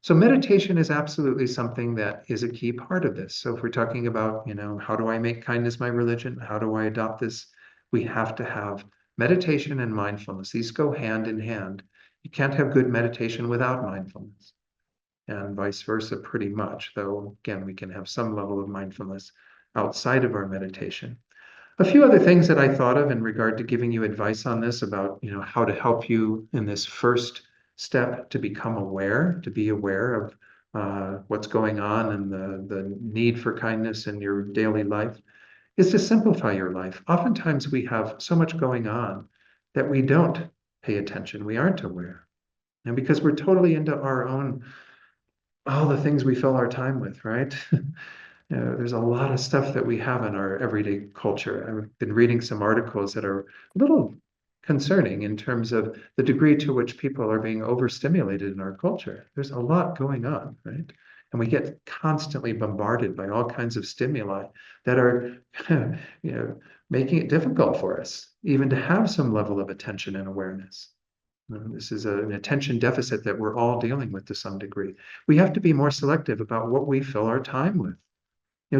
B: So meditation is absolutely something that is a key part of this. So if we're talking about, how do I make kindness my religion? How do I adopt this? We have to have meditation and mindfulness. These go hand in hand. You can't have good meditation without mindfulness, and vice versa pretty much, though, again, we can have some level of mindfulness outside of our meditation. A few other things that I thought of in regard to giving you advice on this about, how to help you in this first step to become aware, to be aware of what's going on and the need for kindness in your daily life, is to simplify your life. Oftentimes we have so much going on that we don't pay attention, we aren't aware. And because we're totally into all the things we fill our time with, right? There's a lot of stuff that we have in our everyday culture. I've been reading some articles that are a little concerning in terms of the degree to which people are being overstimulated in our culture. There's a lot going on, right? And we get constantly bombarded by all kinds of stimuli that are, making it difficult for us even to have some level of attention and awareness. This is an attention deficit that we're all dealing with to some degree. We have to be more selective about what we fill our time with.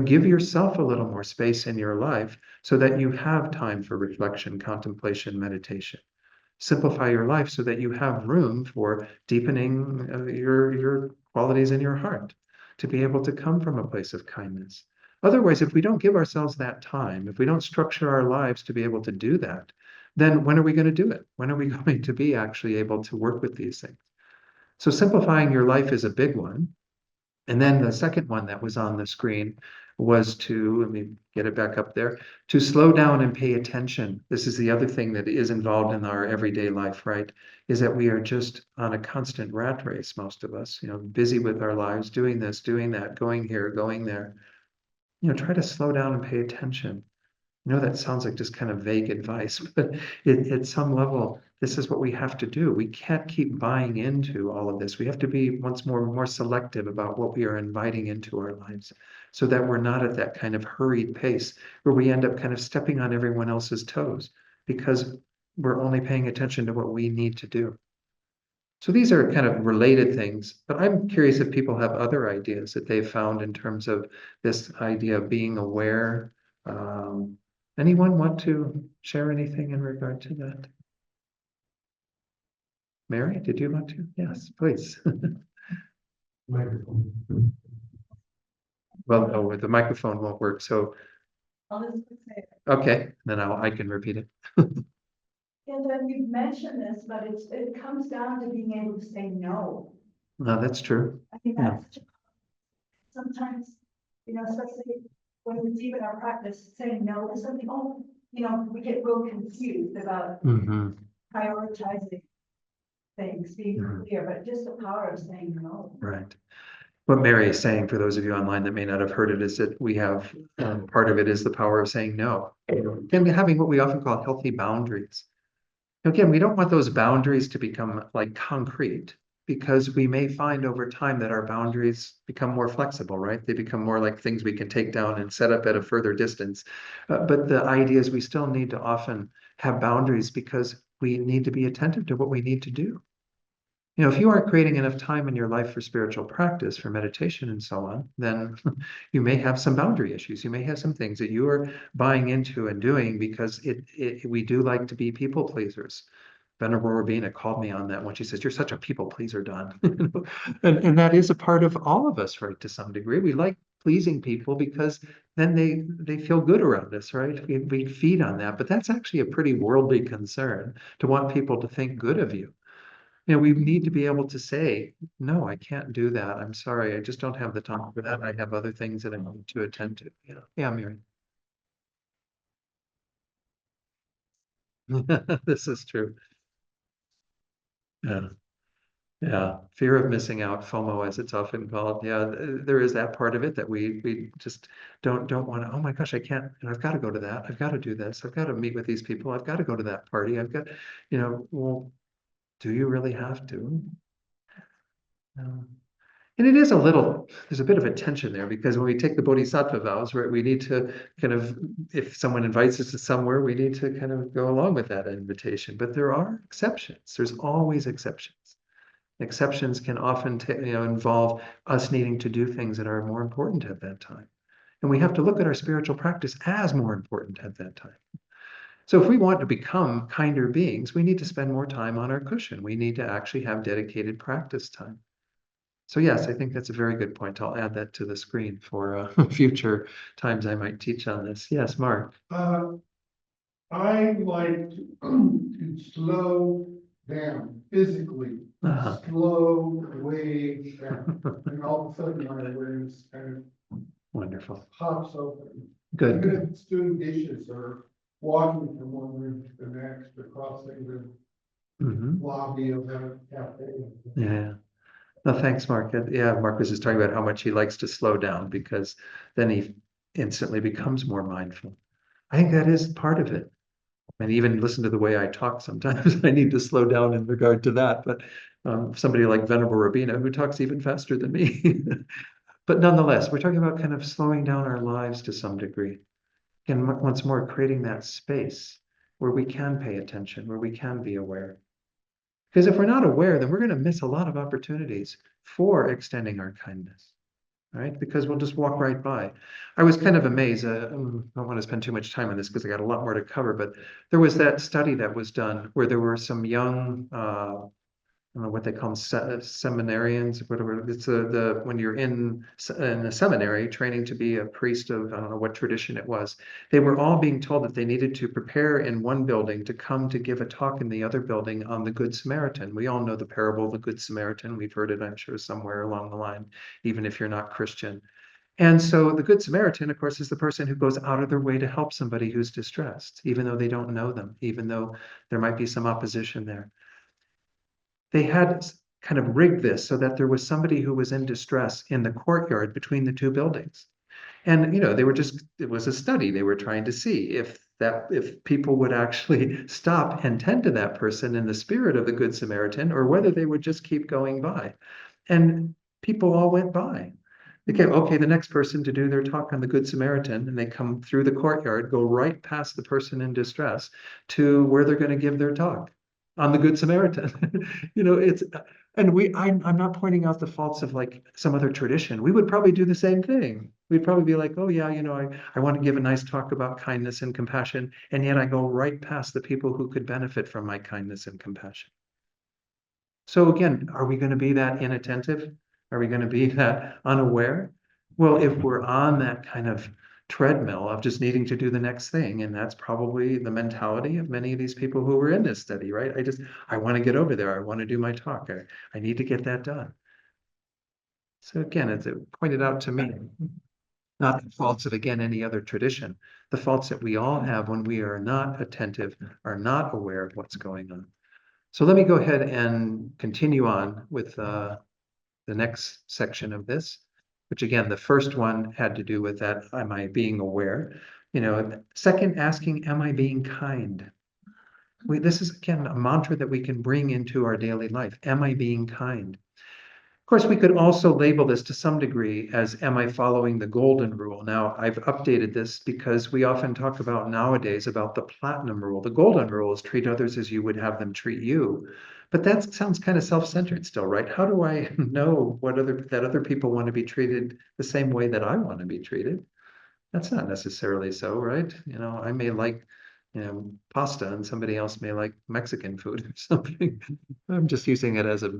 B: Give yourself a little more space in your life so that you have time for reflection, contemplation, meditation. Simplify your life so that you have room for deepening your qualities in your heart to be able to come from a place of kindness. Otherwise, if we don't give ourselves that time, if we don't structure our lives to be able to do that, then when are we going to do it? When are we going to be actually able to work with these things? So simplifying your life is a big one. And then the second one that was on the screen was to, let me get it back up there, to slow down and pay attention. This is the other thing that is involved in our everyday life, right? Is that we are just on a constant rat race, most of us, busy with our lives, doing this, doing that, going here, going there. Try to slow down and pay attention. That sounds like just kind of vague advice, but at some level, this is what we have to do. We can't keep buying into all of this. We have to be once more selective about what we are inviting into our lives so that we're not at that kind of hurried pace where we end up kind of stepping on everyone else's toes because we're only paying attention to what we need to do. So these are kind of related things, but I'm curious if people have other ideas that they've found in terms of this idea of being aware. Um, Anyone want to share anything in regard to that? Mary, did you want to? Yes, please.
C: Microphone.
B: Well, no, the microphone won't work, so,
D: I'll just say,
B: okay, then I can repeat it.
D: and then you've mentioned this, but it comes down to being able to say no.
B: No, that's true.
D: I think
B: Yeah.
D: that's sometimes, especially when we're deep in our practice, saying no to something, we get real confused about
B: Mhm.
D: prioritizing things, being
B: Mhm.
D: clear, but just the power of saying no.
B: Right. What Mary is saying, for those of you online that may not have heard it, is that we have part of it is the power of saying no. And having what we often call healthy boundaries. Again, we don't want those boundaries to become like concrete because we may find over time that our boundaries become more flexible, right? They become more like things we can take down and set up at a further distance. But the idea is we still need to often have boundaries because we need to be attentive to what we need to do. If you aren't creating enough time in your life for spiritual practice, for meditation and so on, then you may have some boundary issues. You may have some things that you are buying into and doing because we do like to be people pleasers. Venerable Rabina called me on that when she says, "You're such a people pleaser, Don." And that is a part of all of us, right? To some degree, we like pleasing people because then they feel good around us, right? We feed on that, but that's actually a pretty worldly concern to want people to think good of you. We need to be able to say, no, I can't do that. I'm sorry. I just don't have the time for that. I have other things that I need to attend to. Yeah. Yeah, Mary. This is true. Yeah. Yeah. Fear of missing out, FOMO, as it's often called. Yeah, there is that part of it that we just don't want to, oh my gosh, I can't, I've got to go to that. I've got to do this. I've got to meet with these people. I've got to go to that party. I've got, well, do you really have to? No. And it is there's a bit of a tension there because when we take the bodhisattva vows, we need to kind of, if someone invites us to somewhere, we need to kind of go along with that invitation. But there are exceptions. There's always exceptions. Exceptions can often involve us needing to do things that are more important at that time. And we have to look at our spiritual practice as more important at that time. So if we want to become kinder beings, we need to spend more time on our cushion. We need to actually have dedicated practice time. So yes, I think that's a very good point. I'll add that to the screen for future times I might teach on this. Yes, Mark.
C: I like to slow down physically, slow way down, and all of a sudden my awareness kind of
B: Wonderful.
C: pops open.
B: Good.
C: Even if it's doing dishes or walking from one room to the next, or crossing the lobby of a cafe.
B: Yeah. No, thanks, Mark. Yeah, Mark was just talking about how much he likes to slow down because then he instantly becomes more mindful. I think that is part of it. And even listen to the way I talk sometimes. I need to slow down in regard to that. But somebody like Venerable Rabina, who talks even faster than me. But nonetheless, we're talking about kind of slowing down our lives to some degree. And once more, creating that space where we can pay attention, where we can be aware. Because if we're not aware, then we're going to miss a lot of opportunities for extending our kindness. right? Because we'll just walk right by. I was kind of amazed. I don't want to spend too much time on this because I got a lot more to cover, but there was that study that was done where there were some young, I don't know what they call them, seminarians, whatever. It's when you're in a seminary training to be a priest of, I don't know what tradition it was. They were all being told that they needed to prepare in one building to come to give a talk in the other building on the Good Samaritan. We all know the parable of the Good Samaritan. We've heard it, I'm sure, somewhere along the line, even if you're not Christian. And so the Good Samaritan, of course, is the person who goes out of their way to help somebody who's distressed, even though they don't know them, even though there might be some opposition there. They had kind of rigged this so that there was somebody who was in distress in the courtyard between the two buildings. And, it was a study. They were trying to see if people would actually stop and tend to that person in the spirit of the Good Samaritan, or whether they would just keep going by. And people all went by. Okay, the next person to do their talk on the Good Samaritan, and they come through the courtyard, go right past the person in distress to where they're going to give their talk on the Good Samaritan. I'm not pointing out the faults of like some other tradition. We would probably do the same thing. We'd probably be like, oh yeah, I want to give a nice talk about kindness and compassion, and yet I go right past the people who could benefit from my kindness and compassion. So again, are we going to be that inattentive? Are we going to be that unaware? Well, if we're on that kind of treadmill of just needing to do the next thing, and that's probably the mentality of many of these people who were in this study, right? I want to get over there. I want to do my talk. I need to get that done. So again, as it pointed out to me, not the faults of, again, any other tradition, the faults that we all have when we are not attentive, are not aware of what's going on. So let me go ahead and continue on with the next section of this, which again, the first one had to do with that, am I being aware? Second, asking, am I being kind? This is, again, a mantra that we can bring into our daily life. Am I being kind? Of course, we could also label this to some degree as, am I following the golden rule? Now, I've updated this because we often talk about nowadays about the platinum rule. The golden rule is treat others as you would have them treat you. But that sounds kind of self-centered still, right? How do I know that other people want to be treated the same way that I want to be treated? That's not necessarily so, right? I may like, pasta, and somebody else may like Mexican food or something. I'm just using it as a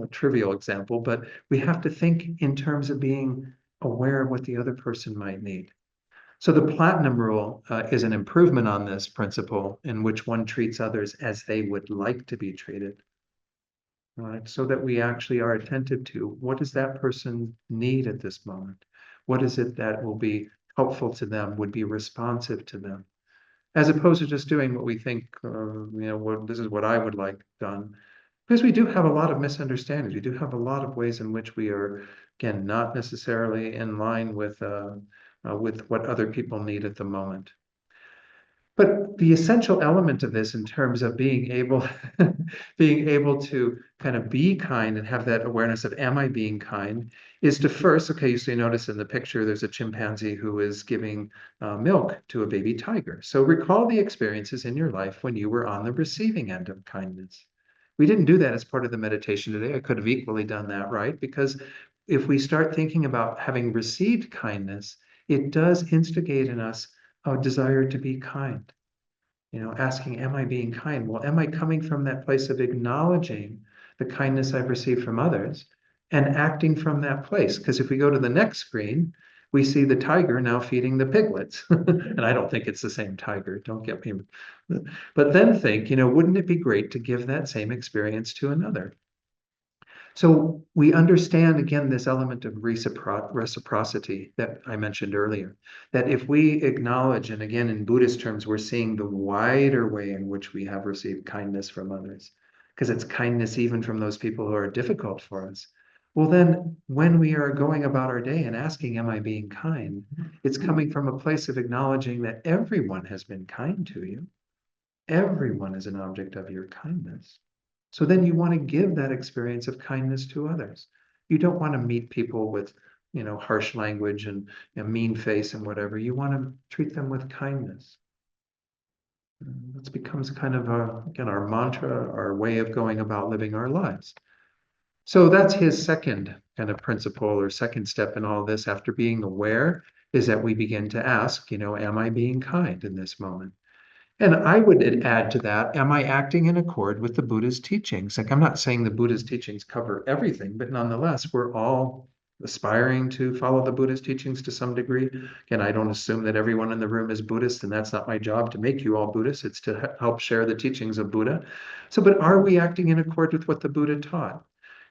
B: trivial example, but we have to think in terms of being aware of what the other person might need. So the platinum rule is an improvement on this principle in which one treats others as they would like to be treated. Right? So that we actually are attentive to what does that person need at this moment? What is it that will be helpful to them, would be responsive to them? As opposed to just doing what we think, this is what I would like done. Because we do have a lot of misunderstandings. We do have a lot of ways in which we are, again, not necessarily in line with what other people need at the moment. But the essential element of this in terms of being able to kind of be kind and have that awareness of, am I being kind, is to first, okay, so you notice in the picture, there's a chimpanzee who is giving milk to a baby tiger. So recall the experiences in your life when you were on the receiving end of kindness. We didn't do that as part of the meditation today. I could have equally done that, right? Because if we start thinking about having received kindness, it does instigate in us a desire to be kind. Asking, am I being kind? Well, am I coming from that place of acknowledging the kindness I've received from others and acting from that place? Because if we go to the next screen, we see the tiger now feeding the piglets. And I don't think it's the same tiger, don't get me. But then think, wouldn't it be great to give that same experience to another? So we understand, again, this element of reciprocity that I mentioned earlier, that if we acknowledge, and again, in Buddhist terms, we're seeing the wider way in which we have received kindness from others, because it's kindness even from those people who are difficult for us. Well, then when we are going about our day and asking, am I being kind? It's coming from a place of acknowledging that everyone has been kind to you. Everyone is an object of your kindness. So then you want to give that experience of kindness to others. You don't want to meet people with, harsh language and a mean face and whatever. You want to treat them with kindness. This becomes kind of again, our mantra, our way of going about living our lives. So that's his second kind of principle or second step in all this after being aware is that we begin to ask, am I being kind in this moment? And I would add to that, am I acting in accord with the Buddha's teachings? Like, I'm not saying the Buddha's teachings cover everything, but nonetheless, we're all aspiring to follow the Buddha's teachings to some degree. Again, I don't assume that everyone in the room is Buddhist, and that's not my job to make you all Buddhists. It's to help share the teachings of Buddha. So, but are we acting in accord with what the Buddha taught?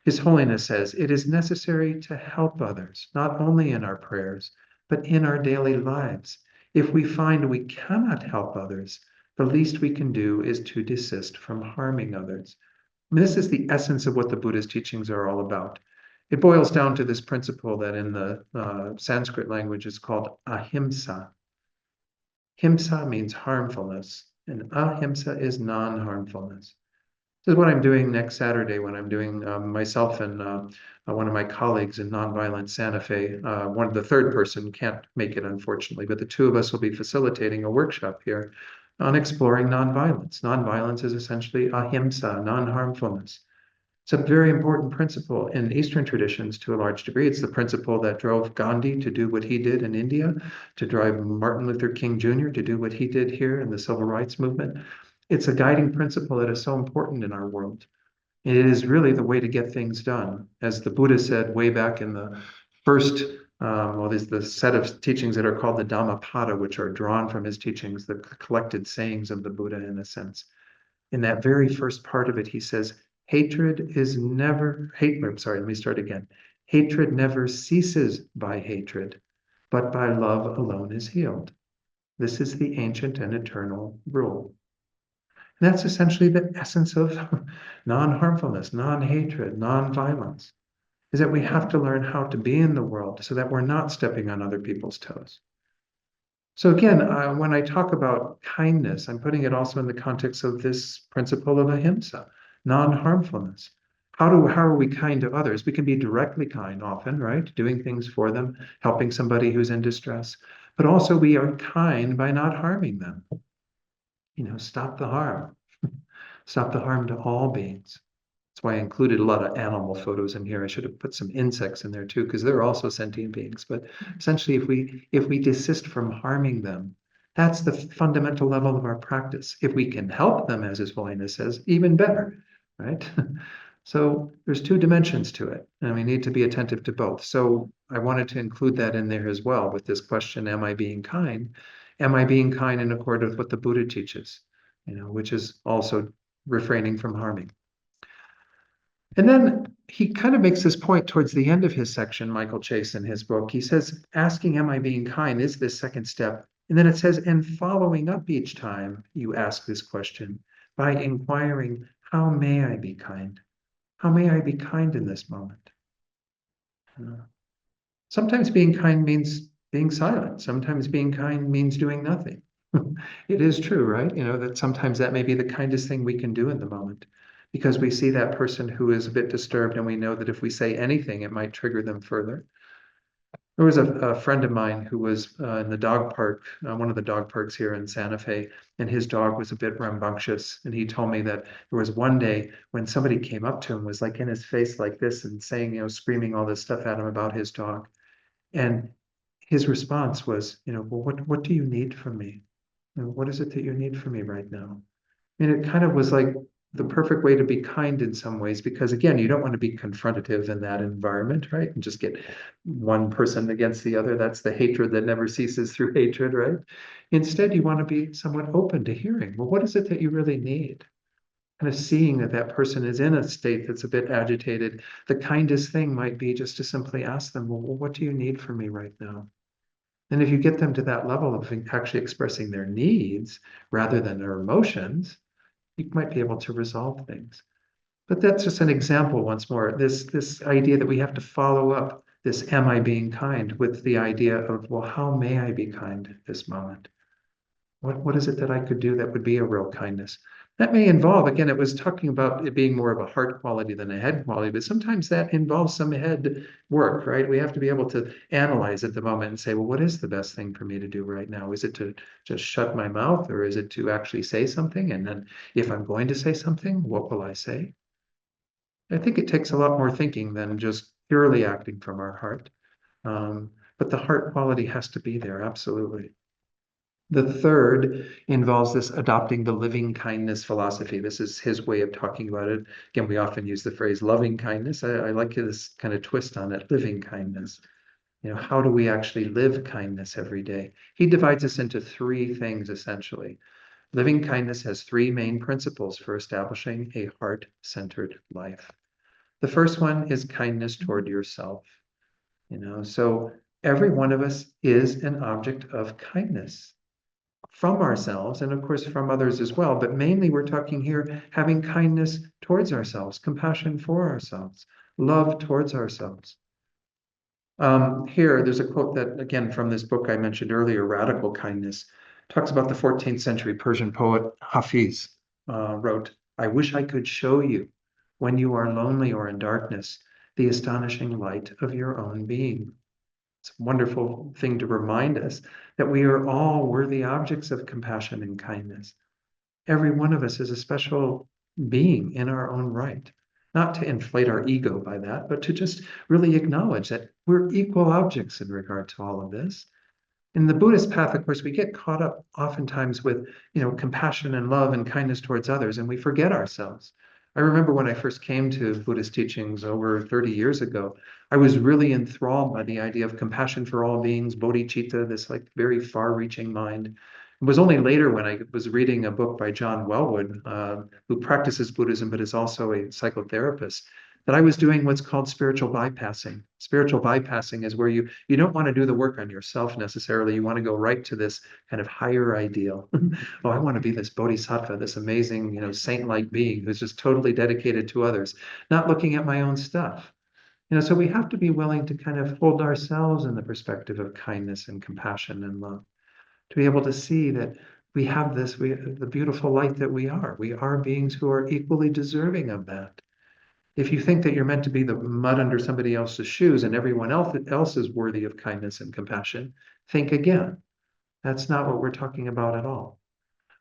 B: His Holiness says, it is necessary to help others, not only in our prayers, but in our daily lives. If we find we cannot help others, the least we can do is to desist from harming others. I mean, this is the essence of what the Buddha's teachings are all about. It boils down to this principle that in the Sanskrit language is called ahimsa. Himsa means harmfulness, and ahimsa is non-harmfulness. This is what I'm doing next Saturday when I'm doing myself and one of my colleagues in Nonviolent Santa Fe. The third person can't make it, unfortunately, but the two of us will be facilitating a workshop here on exploring nonviolence. Nonviolence is essentially ahimsa, non-harmfulness. It's a very important principle in Eastern traditions to a large degree. It's the principle that drove Gandhi to do what he did in India, to drive Martin Luther King Jr. to do what he did here in the civil rights movement. It's a guiding principle that is so important in our world. It is really the way to get things done. As the Buddha said way back in the first, there's the set of teachings that are called the Dhammapada, which are drawn from his teachings, the collected sayings of the Buddha in a sense. In that very first part of it, he says, Hatred never ceases by hatred, but by love alone is healed. This is the ancient and eternal rule. And that's essentially the essence of non-harmfulness, non-hatred, non-violence, is that we have to learn how to be in the world so that we're not stepping on other people's toes. So again, when I talk about kindness, I'm putting it also in the context of this principle of ahimsa, non-harmfulness. How are we kind to others? We can be directly kind often, right? Doing things for them, helping somebody who's in distress. But also we are kind by not harming them. Stop the harm. Stop the harm to all beings. That's why I included a lot of animal photos in here. I should have put some insects in there too, because they're also sentient beings. But essentially, if we desist from harming them, that's the fundamental level of our practice. If we can help them, as His Holiness says, even better, right? So there's two dimensions to it, and we need to be attentive to both. So I wanted to include that in there as well with this question, am I being kind? Am I being kind in accord with what the Buddha teaches? Which is also refraining from harming. And then he kind of makes this point towards the end of his section, Michael Chase, in his book. He says, asking, am I being kind, is this second step. And then it says, and following up each time you ask this question by inquiring, how may I be kind? How may I be kind in this moment? Sometimes being kind means being silent. Sometimes being kind means doing nothing. It is true, right? That sometimes that may be the kindest thing we can do in the moment, because we see that person who is a bit disturbed and we know that if we say anything, it might trigger them further. There was a friend of mine who was in the dog park, one of the dog parks here in Santa Fe, and his dog was a bit rambunctious. And he told me that there was one day when somebody came up to him, was like in his face like this and saying, screaming all this stuff at him about his dog. And his response was, well, what do you need from me? What is it that you need from me right now? And it kind of was like the perfect way to be kind in some ways, because again, you don't want to be confrontative in that environment, right? And just get one person against the other. That's the hatred that never ceases through hatred, right? Instead, you want to be somewhat open to hearing, well, what is it that you really need? Kind of seeing that person is in a state that's a bit agitated. The kindest thing might be just to simply ask them, well, what do you need from me right now? And if you get them to that level of actually expressing their needs rather than their emotions, you might be able to resolve things. But that's just an example once more, this idea that we have to follow up this am I being kind with the idea of, well, how may I be kind at this moment? What is it that I could do that would be a real kindness? That may involve, again, it was talking about it being more of a heart quality than a head quality, but sometimes that involves some head work, right? We have to be able to analyze at the moment and say, well, what is the best thing for me to do right now? Is it to just shut my mouth, or is it to actually say something? And then if I'm going to say something, what will I say? I think it takes a lot more thinking than just purely acting from our heart. But the heart quality has to be there, absolutely. The third involves this adopting the living kindness philosophy. This is his way of talking about it. Again, we often use the phrase loving kindness. I like this kind of twist on it, living kindness. How do we actually live kindness every day? He divides us into three things, essentially. Living kindness has three main principles for establishing a heart-centered life. The first one is kindness toward yourself. So every one of us is an object of kindness from ourselves and of course from others as well. But mainly we're talking here having kindness towards ourselves, compassion for ourselves, love towards ourselves. Here, there's a quote that, again, from this book I mentioned earlier, Radical Kindness, talks about the 14th century Persian poet Hafiz wrote, "I wish I could show you, when you are lonely or in darkness, the astonishing light of your own being." It's a wonderful thing to remind us that we are all worthy objects of compassion and kindness. Every one of us is a special being in our own right. Not to inflate our ego by that, but to just really acknowledge that we're equal objects in regard to all of this. In the Buddhist path, of course, we get caught up oftentimes with, compassion and love and kindness towards others, and we forget ourselves. I remember when I first came to Buddhist teachings over 30 years ago, I was really enthralled by the idea of compassion for all beings, bodhicitta, this like very far-reaching mind. It was only later when I was reading a book by John Welwood, who practices Buddhism but is also a psychotherapist, that I was doing what's called spiritual bypassing. Spiritual bypassing is where you don't want to do the work on yourself necessarily. You want to go right to this kind of higher ideal. Oh, I want to be this bodhisattva, this amazing, saint-like being who's just totally dedicated to others, not looking at my own stuff. So we have to be willing to kind of hold ourselves in the perspective of kindness and compassion and love, to be able to see that we have the beautiful light that we are. We are beings who are equally deserving of that. If you think that you're meant to be the mud under somebody else's shoes and everyone else is worthy of kindness and compassion, think again. That's not what we're talking about at all.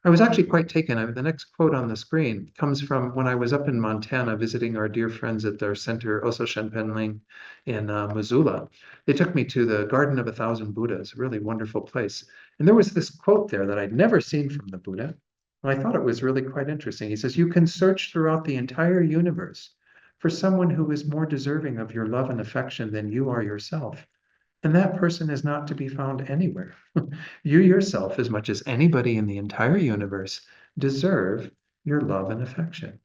B: I was actually quite taken. The next quote on the screen comes from when I was up in Montana visiting our dear friends at their center, Oso Shenpenling in Missoula. They took me to the Garden of 1,000 Buddhas, a really wonderful place. And there was this quote there that I'd never seen from the Buddha. And I thought it was really quite interesting. He says, "You can search throughout the entire universe for someone who is more deserving of your love and affection than you are yourself. And that person is not to be found anywhere. You yourself, as much as anybody in the entire universe, deserve your love and affection."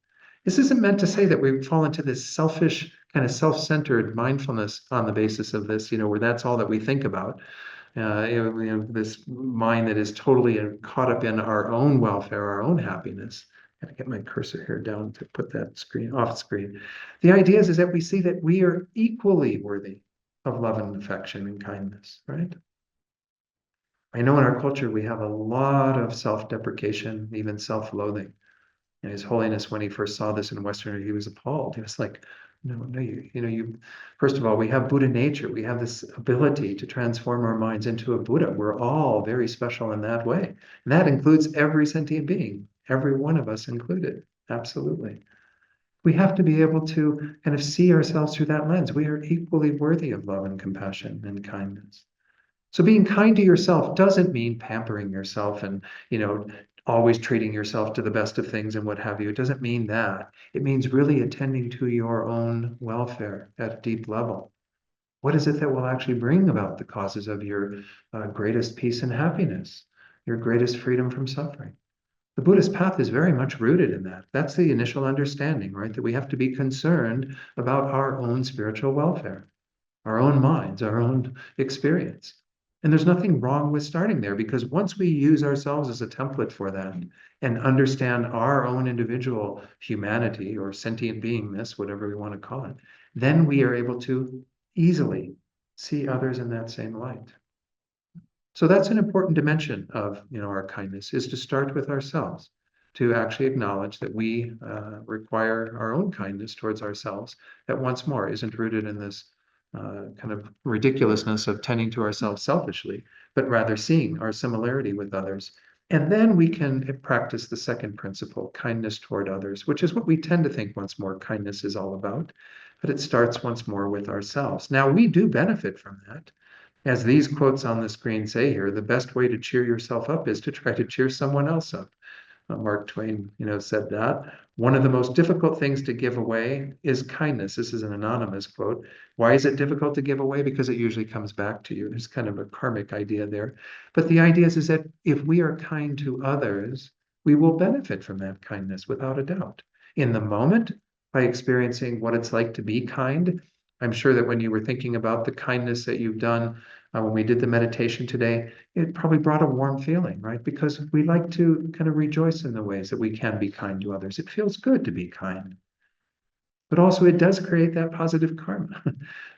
B: This isn't meant to say that we fall into this selfish, kind of self-centered mindfulness on the basis of this, where that's all that we think about. This mind that is totally caught up in our own welfare, our own happiness. I gotta get my cursor here down to put that screen off screen. The idea is that we see that we are equally worthy of love and affection and kindness, right? I know in our culture we have a lot of self-deprecation, even self-loathing. His Holiness, when he first saw this in Western, he was appalled. He was like, no, you, first of all, we have Buddha nature. We have this ability to transform our minds into a Buddha. We're all very special in that way. And that includes every sentient being, every one of us included. Absolutely. We have to be able to kind of see ourselves through that lens. We are equally worthy of love and compassion and kindness. So being kind to yourself doesn't mean pampering yourself and, always treating yourself to the best of things and what have you. It doesn't mean that. It means really attending to your own welfare at a deep level. What is it that will actually bring about the causes of your greatest peace and happiness, your greatest freedom from suffering? The Buddhist path is very much rooted in that. That's the initial understanding, right? That we have to be concerned about our own spiritual welfare, our own minds, our own experience. And there's nothing wrong with starting there, because once we use ourselves as a template for that and understand our own individual humanity or sentient beingness, whatever we want to call it, then we are able to easily see others in that same light. So that's an important dimension of our kindness, is to start with ourselves, to actually acknowledge that we require our own kindness towards ourselves, that once more isn't rooted in this kind of ridiculousness of tending to ourselves selfishly, but rather seeing our similarity with others And then we can practice the second principle, kindness toward others, which is what we tend to think once more kindness is all about. But it starts once more with ourselves. Now, we do benefit from that. As these quotes on the screen say here, the best way to cheer yourself up is to try to cheer someone else up. Mark Twain, said that. One of the most difficult things to give away is kindness. This is an anonymous quote. Why is it difficult to give away? Because it usually comes back to you. There's kind of a karmic idea there. But the idea is that if we are kind to others, we will benefit from that kindness without a doubt. In the moment, by experiencing what it's like to be kind, I'm sure that when you were thinking about the kindness that you've done when we did the meditation today, it probably brought a warm feeling, right? Because we like to kind of rejoice in the ways that we can be kind to others. It feels good to be kind. But also, it does create that positive karma.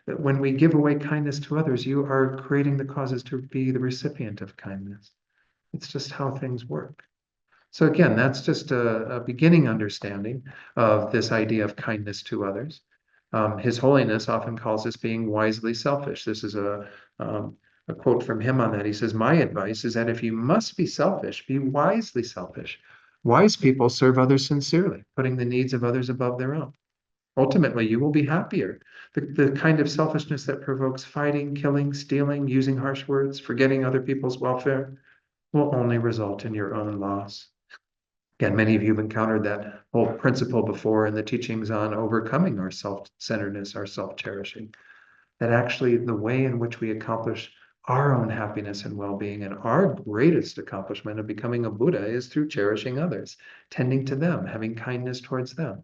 B: That when we give away kindness to others, you are creating the causes to be the recipient of kindness. It's just how things work. So, again, that's just a beginning understanding of this idea of kindness to others. His Holiness often calls us being wisely selfish. This is a quote from him on that. He says, "My advice is that if you must be selfish, be wisely selfish. Wise people serve others sincerely, putting the needs of others above their own. Ultimately, you will be happier. The kind of selfishness that provokes fighting, killing, stealing, using harsh words, forgetting other people's welfare, will only result in your own loss." Again, many of you have encountered that whole principle before in the teachings on overcoming our self-centeredness, our self-cherishing. That actually the way in which we accomplish our own happiness and well-being and our greatest accomplishment of becoming a Buddha is through cherishing others, tending to them, having kindness towards them.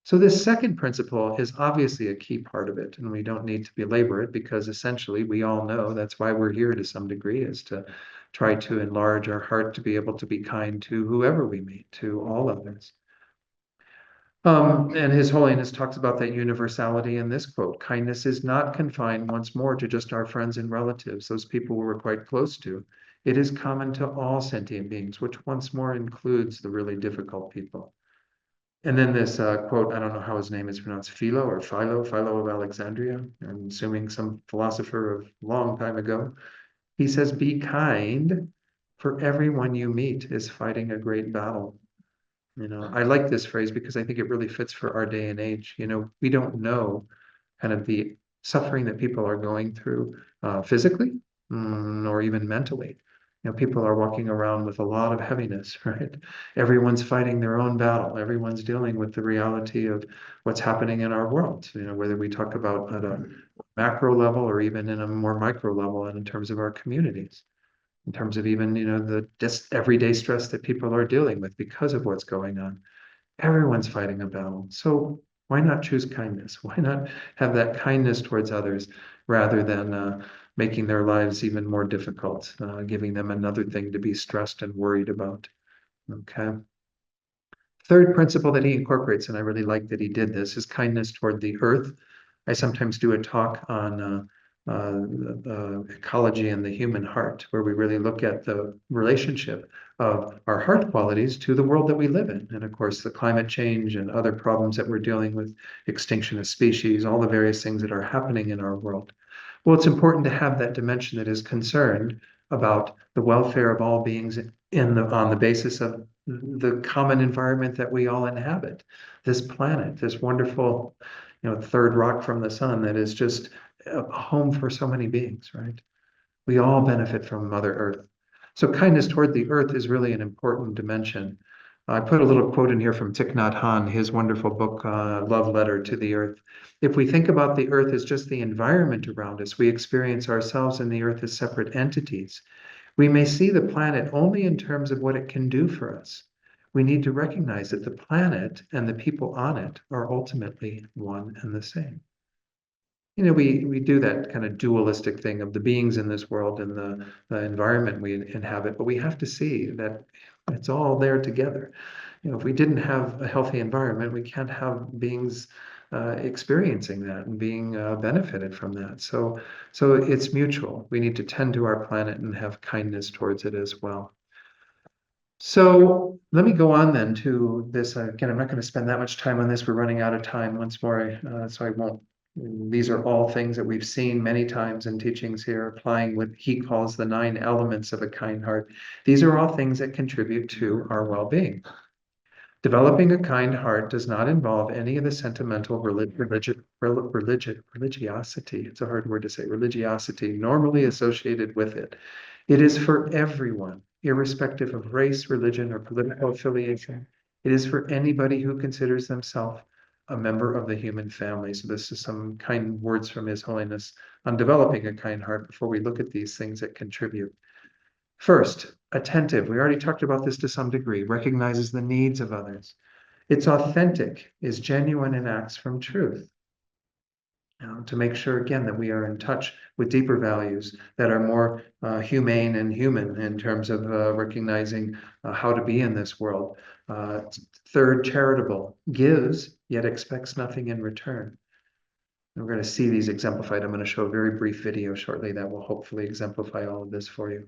B: So this second principle is obviously a key part of it, and we don't need to belabor it because essentially we all know that's why we're here to some degree, is to try to enlarge our heart to be able to be kind to whoever we meet, to all others. And His Holiness talks about that universality in this quote. Kindness is not confined once more to just our friends and relatives, those people we're quite close to. It is common to all sentient beings, which once more includes the really difficult people. And then this quote, I don't know how his name is pronounced, Philo of Alexandria. I'm assuming some philosopher of a long time ago. He says, "Be kind, for everyone you meet is fighting a great battle." I like this phrase because I think it really fits for our day and age. We don't know kind of the suffering that people are going through physically, or even mentally. People are walking around with a lot of heaviness, right? Everyone's fighting their own battle. Everyone's dealing with the reality of what's happening in our world, whether we talk about at a macro level or even in a more micro level and in terms of our communities, in terms of even, the just everyday stress that people are dealing with because of what's going on. Everyone's fighting a battle. So why not choose kindness? Why not have that kindness towards others rather than making their lives even more difficult, giving them another thing to be stressed and worried about? Okay. Third principle that he incorporates, and I really like that he did this, is kindness toward the earth. I sometimes do a talk on the ecology and the human heart, where we really look at the relationship of our heart qualities to the world that we live in. And of course, the climate change and other problems that we're dealing with, extinction of species, all the various things that are happening in our world. Well, it's important to have that dimension that is concerned about the welfare of all beings on the basis of the common environment that we all inhabit, this planet, this wonderful, third rock from the sun that is just a home for so many beings, right? We all benefit from Mother Earth. So kindness toward the earth is really an important dimension. I put a little quote in here from Thich Nhat Hanh, his wonderful book, Love Letter to the Earth. If we think about the earth as just the environment around us, we experience ourselves and the earth as separate entities. We may see the planet only in terms of what it can do for us. We need to recognize that the planet and the people on it are ultimately one and the same. We do that kind of dualistic thing of the beings in this world and the environment we inhabit, but we have to see that it's all there together. If we didn't have a healthy environment, we can't have beings experiencing that and being benefited from that. So it's mutual. We need to tend to our planet and have kindness towards it as well. So let me go on then to this. Again, I'm not going to spend that much time on this. We're running out of time once more, so I won't These are all things that we've seen many times in teachings here, applying what he calls the 9 elements of a kind heart. These are all things that contribute to our well-being. Developing a kind heart does not involve any of the sentimental religiosity, it's a hard word to say, religiosity normally associated with it. It is for everyone, irrespective of race, religion, or political affiliation. It is for anybody who considers themselves a member of the human family. So this is some kind words from His Holiness on developing a kind heart before we look at these things that contribute. First, attentive. We already talked about this to some degree, recognizes the needs of others. It's authentic, is genuine, and acts from truth. To make sure, again, that we are in touch with deeper values that are more humane and human in terms of recognizing how to be in this world. Third, charitable, gives, yet expects nothing in return. And we're going to see these exemplified. I'm going to show a very brief video shortly that will hopefully exemplify all of this for you.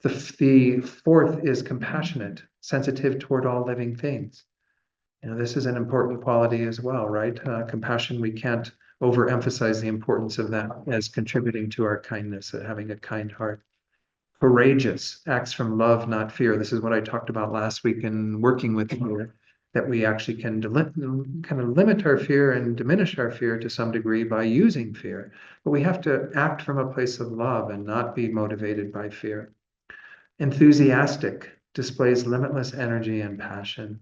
B: The fourth is compassionate, sensitive toward all living things. This is an important quality as well, right? Compassion, we can't overemphasize the importance of that as contributing to our kindness, having a kind heart. Courageous, acts from love, not fear. This is what I talked about last week in working with fear, that we actually can kind of limit our fear and diminish our fear to some degree by using fear. But we have to act from a place of love and not be motivated by fear. Enthusiastic, displays limitless energy and passion.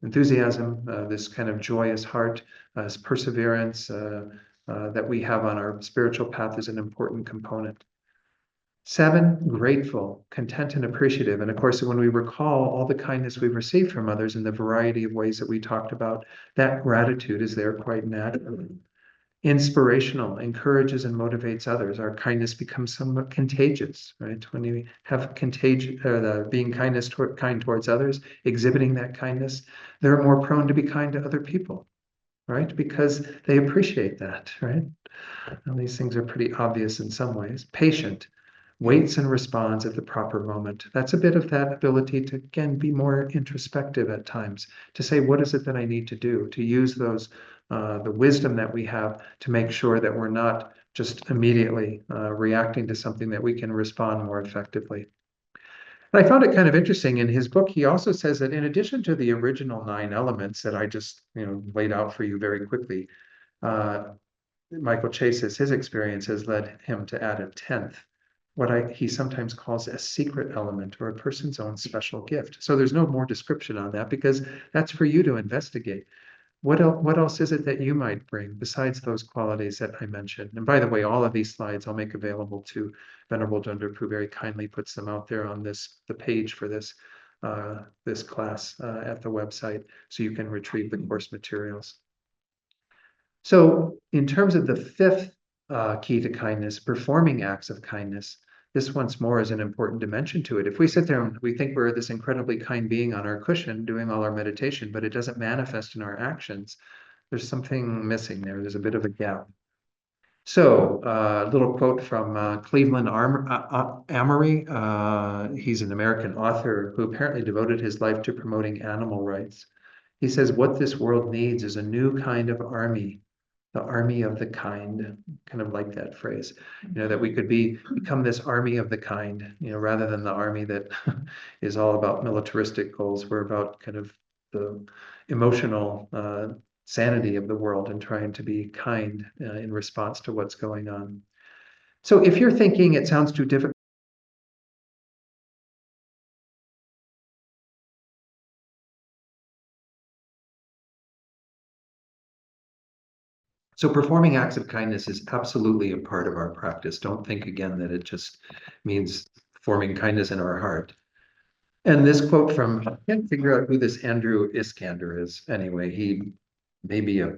B: Enthusiasm, this kind of joyous heart, perseverance that we have on our spiritual path is an important component. 7, grateful, content, and appreciative. And of course, when we recall all the kindness we've received from others in the variety of ways that we talked about, that gratitude is there quite naturally. Inspirational, encourages and motivates others. Our kindness becomes somewhat contagious, right? When you have contagion, being kind towards others, exhibiting that kindness, they're more prone to be kind to other people, right? Because they appreciate that, right? And these things are pretty obvious in some ways. Patient, waits and responds at the proper moment. That's a bit of that ability to, again, be more introspective at times, to say, what is it that I need to do? To use those the wisdom that we have to make sure that we're not just immediately reacting to something, that we can respond more effectively. And I found it kind of interesting in his book. He also says that in addition to the original 9 elements that I just laid out for you very quickly, Michael Chase says his experience has led him to add a 10th, what he sometimes calls a secret element, or a person's own special gift. So there's no more description on that, because that's for you to investigate. What else is it that you might bring besides those qualities that I mentioned? And by the way, all of these slides I'll make available to Venerable Dunderp, who very kindly puts them out there on the page for this class at the website, so you can retrieve the course materials. So in terms of the 5th key to kindness, performing acts of kindness, this once more is an important dimension to it. If we sit there and we think we're this incredibly kind being on our cushion doing all our meditation, but it doesn't manifest in our actions, there's something missing there. There's a bit of a gap. So a little quote from Cleveland Amory. He's an American author who apparently devoted his life to promoting animal rights. He says, what this world needs is a new kind of army, the army of the kind. Kind of like that phrase, that we could become this army of the kind, rather than the army that is all about militaristic goals. We're about kind of the emotional sanity of the world and trying to be kind in response to what's going on. So if you're thinking it sounds too difficult, so performing acts of kindness is absolutely a part of our practice. Don't think again that it just means forming kindness in our heart. And this quote from, I can't figure out who this Andrew Iskander is. Anyway, he may be a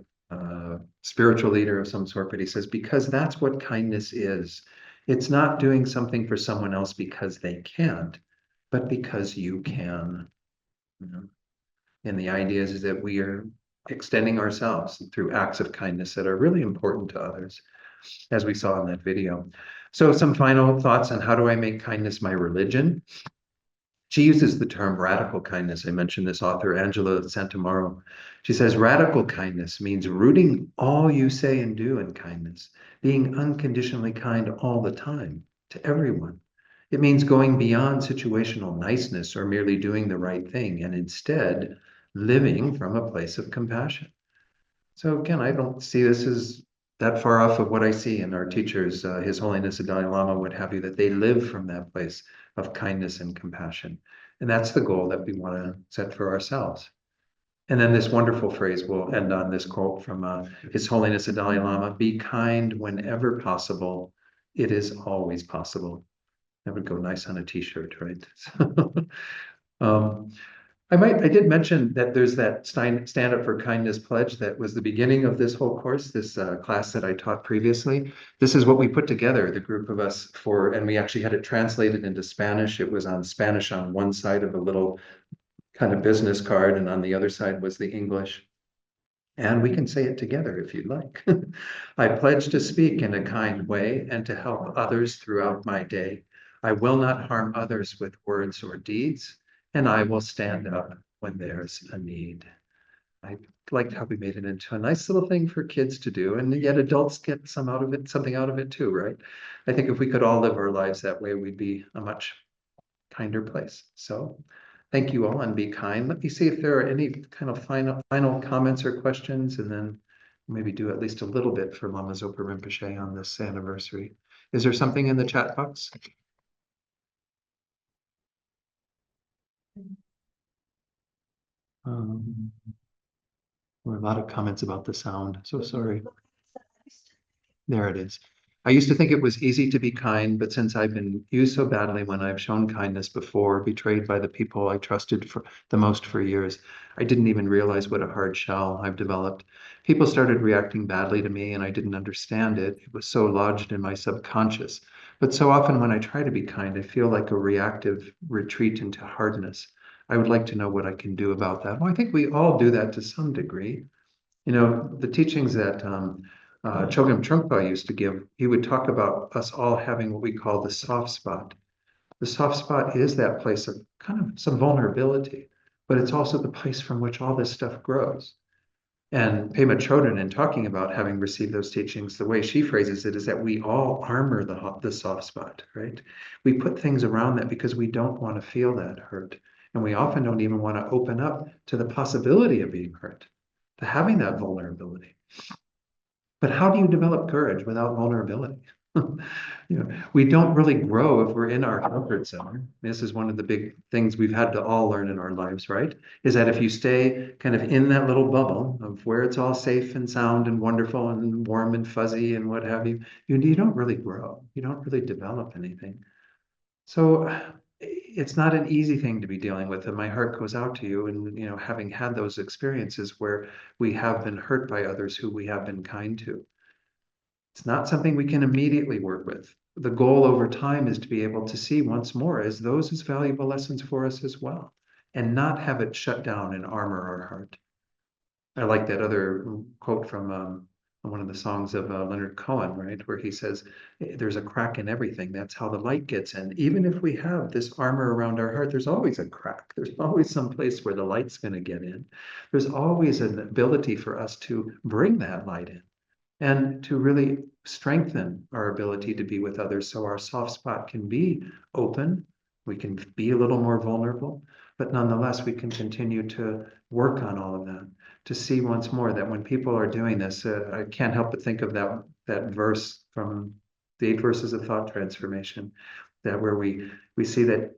B: spiritual leader of some sort, but he says, because that's what kindness is. It's not doing something for someone else because they can't, but because you can. And the idea is that we are extending ourselves through acts of kindness that are really important to others, as we saw in that video. So some final thoughts on how do I make kindness my religion? She uses the term radical kindness. I mentioned this author, Angela Santamaro. She says, radical kindness means rooting all you say and do in kindness, being unconditionally kind all the time to everyone. It means going beyond situational niceness or merely doing the right thing and instead living from a place of compassion. So again, I don't see this as that far off of what I see in our teachers, His Holiness the Dalai Lama, what have you, that they live from that place of kindness and compassion. And that's the goal that we want to set for ourselves. And then this wonderful phrase, we'll end on this quote from His Holiness the Dalai Lama, be kind whenever possible. It is always possible. That would go nice on a t-shirt, right? um, I did mention that there's that Stand Up for Kindness pledge that was the beginning of this whole course, this class that I taught previously. This is what we put together, the group of us for, and we actually had it translated into Spanish. It was on Spanish on one side of a little kind of business card, and on the other side was the English. And we can say it together if you'd like. I pledge to speak in a kind way and to help others throughout my day. I will not harm others with words or deeds, and I will stand up when there's a need. I liked how we made it into a nice little thing for kids to do, and yet adults get some out of it, something out of it too, right? I think if we could all live our lives that way, we'd be a much kinder place. So thank you all and be kind. Let me see if there are any kind of final comments or questions, and then maybe do at least a little bit for Lama Zopa Rinpoche on this anniversary. Is there something in the chat box? There were a lot of comments about the sound. So sorry. There it is. I used to think it was easy to be kind, but since I've been used so badly when I've shown kindness before, betrayed by the people I trusted for the most for years, I didn't even realize what a hard shell I've developed. People started reacting badly to me and I didn't understand it. It was so lodged in my subconscious. But so often when I try to be kind, I feel like a reactive retreat into hardness. I would like to know what I can do about that. Well, I think we all do that to some degree. You know, the teachings that Chogyam Trungpa used to give, he would talk about us all having what we call the soft spot. The soft spot is that place of kind of some vulnerability, but it's also the place from which all this stuff grows. And Pema Chodron, in talking about having received those teachings, the way she phrases it is that we all armor the soft spot, right? We put things around that because we don't want to feel that hurt. And we often don't even want to open up to the possibility of being hurt, to having that vulnerability. But how do you develop courage without vulnerability? We don't really grow if we're in our comfort zone. This is one of the big things we've had to all learn in our lives, right? Is that if you stay kind of in that little bubble of where it's all safe and sound and wonderful and warm and fuzzy and what have you, you don't really grow. You don't really develop anything. So it's not an easy thing to be dealing with, and my heart goes out to you. And having had those experiences where we have been hurt by others who we have been kind to, it's not something we can immediately work with. The goal over time is to be able to see once more as those as valuable lessons for us as well, and not have it shut down and armor our heart. I like that other quote from one of the songs of Leonard Cohen, right, where he says, there's a crack in everything. That's how the light gets in. Even if we have this armor around our heart, there's always a crack. There's always some place where the light's going to get in. There's always an ability for us to bring that light in and to really strengthen our ability to be with others so our soft spot can be open. We can be a little more vulnerable, but nonetheless, we can continue to work on all of that, to see once more that when people are doing this, I can't help but think of that verse from the 8 verses of thought transformation, that where we see that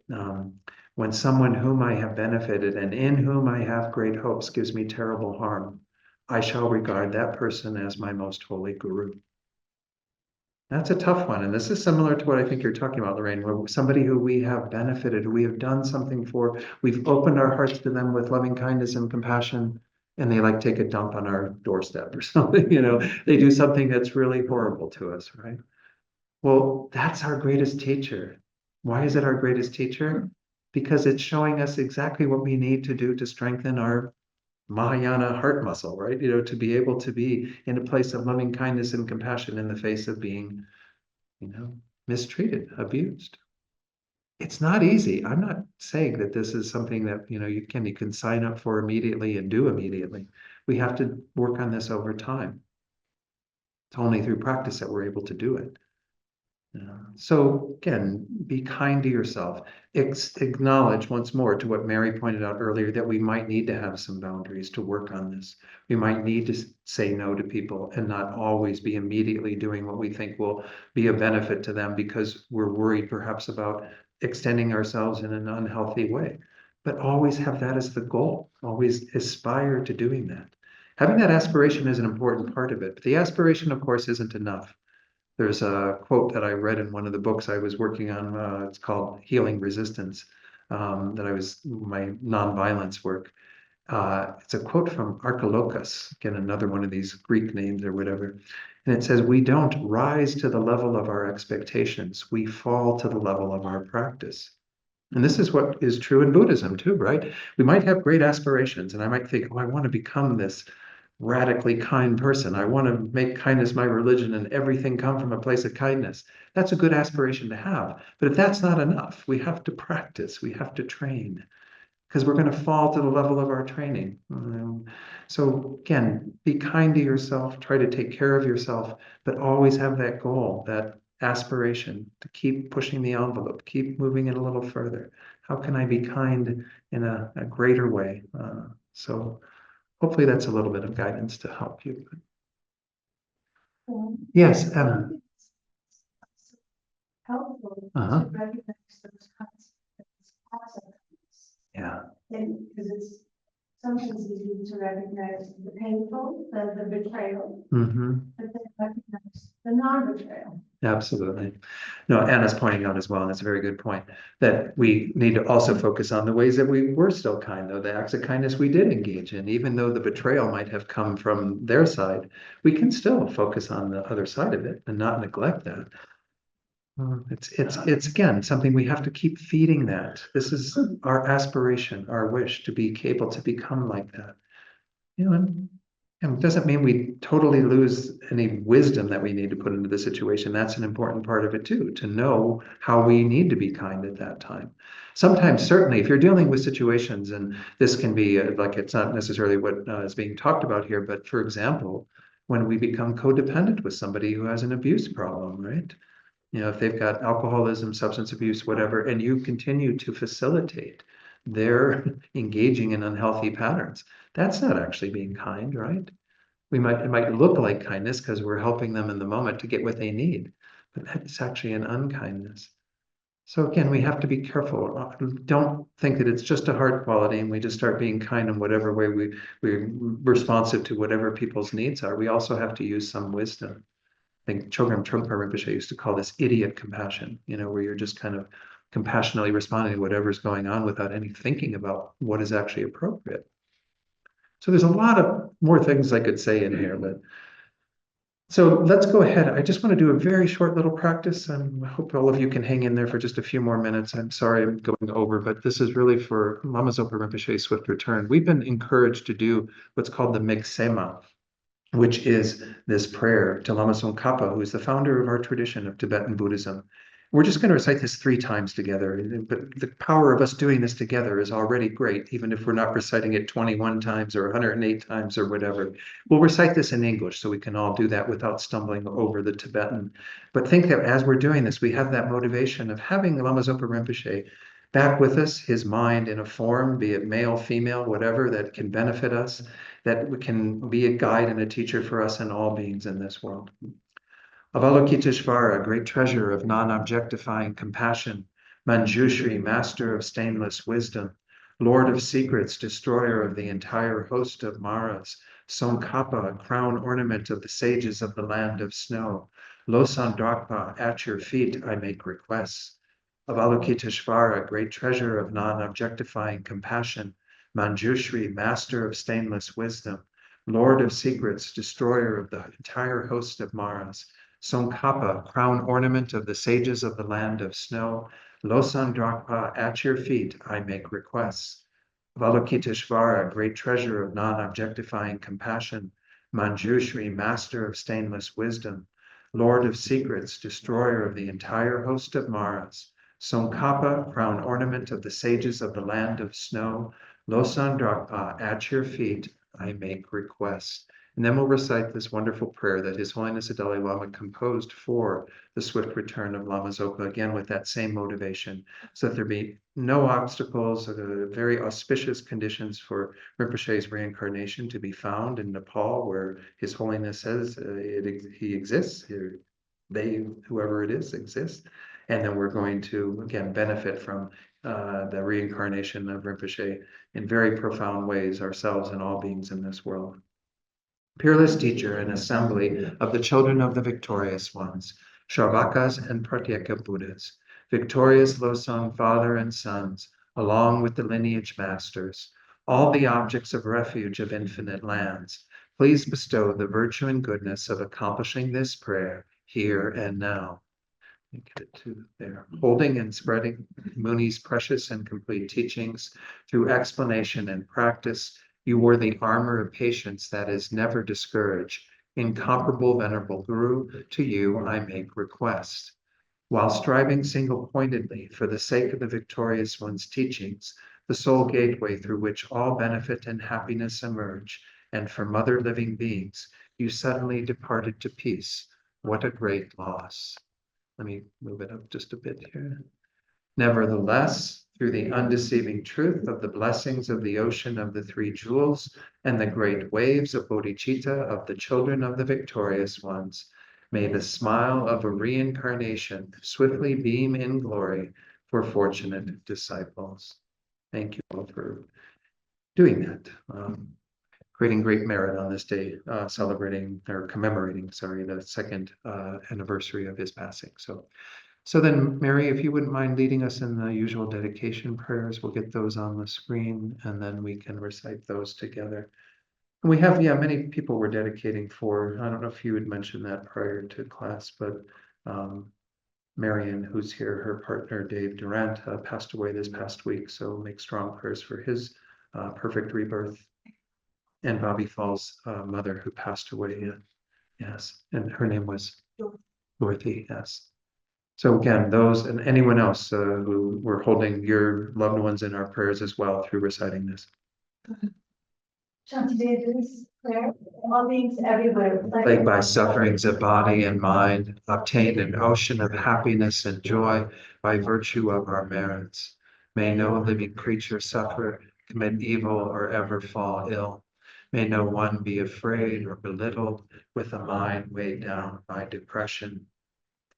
B: when someone whom I have benefited and in whom I have great hopes gives me terrible harm, I shall regard that person as my most holy guru. That's a tough one. And this is similar to what I think you're talking about, Lorraine, where somebody who we have benefited, who we have done something for, we've opened our hearts to them with loving kindness and compassion, and they like take a dump on our doorstep or something, they do something that's really horrible to us, right? Well, that's our greatest teacher. Why is it our greatest teacher? Because it's showing us exactly what we need to do to strengthen our Mahayana heart muscle, right? To be able to be in a place of loving kindness and compassion in the face of being, mistreated, abused. It's not easy. I'm not saying that this is something that, you can sign up for immediately and do immediately. We have to work on this over time. It's only through practice that we're able to do it. So again, be kind to yourself. Acknowledge once more to what Mary pointed out earlier, that we might need to have some boundaries to work on this. We might need to say no to people and not always be immediately doing what we think will be a benefit to them because we're worried perhaps about extending ourselves in an unhealthy way. But always have that as the goal. Always aspire to doing that. Having that aspiration is an important part of it. But the aspiration, of course, isn't enough. There's a quote that I read in one of the books I was working on. It's called Healing Resistance, my nonviolence work. It's a quote from Archilochus, again, another one of these Greek names or whatever. And it says, "We don't rise to the level of our expectations. We fall to the level of our practice." And this is what is true in Buddhism too, right? We might have great aspirations, and I might think, oh, I want to become this radically kind person. I want to make kindness my religion and everything come from a place of kindness. That's a good aspiration to have. But if that's not enough, we have to practice, we have to train, because we're going to fall to the level of our training. So again, be kind to yourself, try to take care of yourself, but always have that goal, that aspiration to keep pushing the envelope, keep moving it a little further. How can I be kind in a greater way? So hopefully that's a little bit of guidance to help you. Yes, Emma.
D: Helpful
B: Uh-huh.
D: to recognize those kinds of things.
B: Yeah.
D: Because it's sometimes easy to recognize the painful, the betrayal,
B: Mm-hmm.
D: but then recognize the non-betrayal.
B: Absolutely. No, Anna's pointing out as well, and it's a very good point, that we need to also focus on the ways that we were still kind, though, the acts of kindness we did engage in, even though the betrayal might have come from their side, we can still focus on the other side of it and not neglect that. It's again something we have to keep feeding that. This is our aspiration, our wish to be able to become like that. And it doesn't mean we totally lose any wisdom that we need to put into the situation. That's an important part of it too, to know how we need to be kind at that time. Sometimes, certainly, if you're dealing with situations, and this can be like it's not necessarily what is being talked about here, but for example, when we become codependent with somebody who has an abuse problem, right? If they've got alcoholism, substance abuse, whatever, and you continue to facilitate their engaging in unhealthy patterns, that's not actually being kind, right? It might look like kindness because we're helping them in the moment to get what they need, but that's actually an unkindness. So again, we have to be careful. Don't think that it's just a heart quality and we just start being kind in whatever way we're responsive to whatever people's needs are. We also have to use some wisdom. I think Chogyam Trungpa Rinpoche used to call this idiot compassion, where you're just kind of compassionately responding to whatever's going on without any thinking about what is actually appropriate. So there's a lot of more things I could say in here, but so let's go ahead. I just want to do a very short little practice, and I hope all of you can hang in there for just a few more minutes. I'm sorry I'm going over, but this is really for Lama Zopa Rinpoche's swift return. We've been encouraged to do what's called the Miksema, which is this prayer to Lama Tsongkhapa, who is the founder of our tradition of Tibetan Buddhism. We're just going to recite this 3 times together, but the power of us doing this together is already great, even if we're not reciting it 21 times or 108 times or whatever. We'll recite this in English so we can all do that without stumbling over the Tibetan. But think that as we're doing this, we have that motivation of having Lama Zopa Rinpoche back with us, his mind in a form, be it male, female, whatever, that can benefit us, that can be a guide and a teacher for us and all beings in this world. Avalokiteshvara, great treasure of non-objectifying compassion, Manjushri, master of stainless wisdom, Lord of secrets, destroyer of the entire host of Maras, Tsongkhapa, crown ornament of the sages of the land of snow, Losan Drakpa, at your feet I make requests. Avalokiteshvara, great treasure of non-objectifying compassion, Manjushri, master of stainless wisdom, Lord of secrets, destroyer of the entire host of Maras, Tsongkhapa, crown ornament of the sages of the land of snow, Losan Drakpa, at your feet I make requests. Avalokiteshvara, great treasure of non-objectifying compassion, Manjushri, master of stainless wisdom, Lord of secrets, destroyer of the entire host of Maras, Tsongkhapa, crown ornament of the sages of the land of snow, Losan Drakpa, at your feet I make request. And then we'll recite this wonderful prayer that His Holiness the Dalai Lama composed for the swift return of Lama Zopa, again with that same motivation, so that there be no obstacles, very auspicious conditions for Rinpoche's reincarnation to be found in Nepal, where His Holiness says he exists, they, whoever it is, exists. And then we're going to, again, benefit from the reincarnation of Rinpoche in very profound ways, ourselves and all beings in this world. Peerless teacher and assembly of the children of the victorious ones, Sharvakas and Pratyeka Buddhas, victorious Losang father and sons, along with the lineage masters, all the objects of refuge of infinite lands, please bestow the virtue and goodness of accomplishing this prayer here and now. Get it to there. Holding and spreading Muni's precious and complete teachings through explanation and practice, you wore the armor of patience that is never discouraged. Incomparable venerable Guru, to you I make request. While striving single-pointedly for the sake of the victorious one's teachings, the sole gateway through which all benefit and happiness emerge, and from other living beings, you suddenly departed to peace. What a great loss. Let me move it up just a bit here. Nevertheless, through the undeceiving truth of the blessings of the ocean of the three jewels and the great waves of bodhicitta of the children of the victorious ones, may the smile of a reincarnation swiftly beam in glory for fortunate disciples. Thank you all for doing that. Creating great merit on this day, celebrating or commemorating, sorry, the second anniversary of his passing. So then, Mary, if you wouldn't mind leading us in the usual dedication prayers, we'll get those on the screen, and then we can recite those together. And we have, many people we're dedicating for. I don't know if you had mentioned that prior to class, but Marion, who's here, her partner, Dave Durant, passed away this past week. So make strong prayers for his perfect rebirth. And Bobby Fall's mother, who passed away. Yes, and her name was Dorothy. Yes. So again, those and anyone else who we're holding your loved ones in our prayers as well through reciting this.
D: Chant today this prayer, all beings everywhere,
B: Plagued by sufferings of body and mind, obtain an ocean of happiness and joy by virtue of our merits. May no living creature suffer, commit evil, or ever fall ill. May no one be afraid or belittled with a mind weighed down by depression.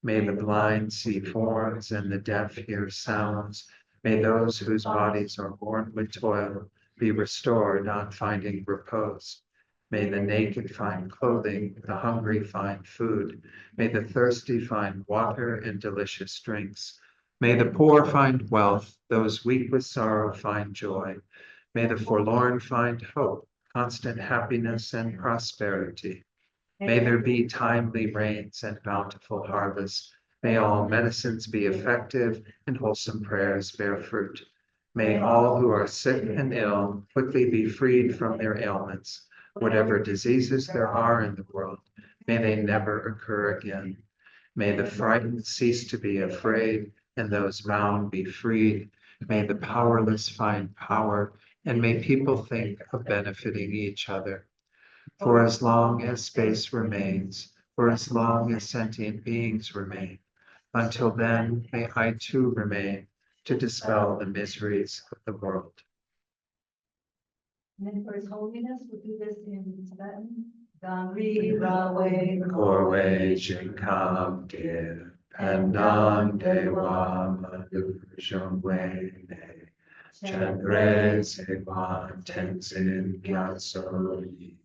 B: May the blind see forms and the deaf hear sounds. May those whose bodies are worn with toil be restored, not finding repose. May the naked find clothing, the hungry find food. May the thirsty find water and delicious drinks. May the poor find wealth, those weak with sorrow find joy. May the forlorn find hope, constant happiness and prosperity. May there be timely rains and bountiful harvests. May all medicines be effective and wholesome prayers bear fruit. May all who are sick and ill quickly be freed from their ailments. Whatever diseases there are in the world, may they never occur again. May the frightened cease to be afraid, and those bound be freed. May the powerless find power, and may people think of benefiting each other. For as long as space remains, for as long as sentient beings remain, until then may I too remain to dispel the miseries of the world.
D: And then for His Holiness, we'll do this in Tibetan. Gangri Rawe
B: Korwe Jinkam Dev Pandam Dewa Madu Jongwe Ne Chandre Sewan Tenzin Gyatso Yi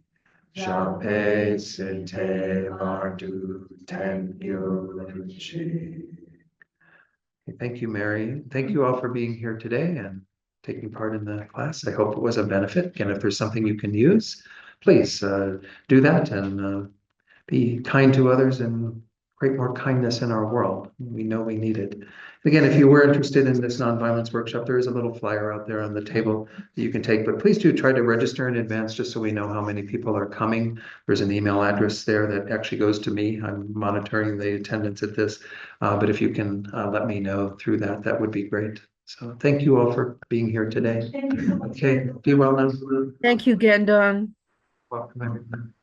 B: Jape Sinte Vardu Tengyuchi. Thank you, Mary. Thank you all for being here today and taking part in the class. I hope it was a benefit. Again, if there's something you can use, please do that and be kind to others and create more kindness in our world. We know we need it. Again, if you were interested in this nonviolence workshop, there is a little flyer out there on the table that you can take, but please do try to register in advance just so we know how many people are coming. There's an email address there that actually goes to me. I'm monitoring the attendance at this, but if you can let me know through that, that would be great. So thank you all for being here today.
D: Thank you so much.
B: Okay, be well now.
E: Thank you, Gendon.
B: Welcome, everyone.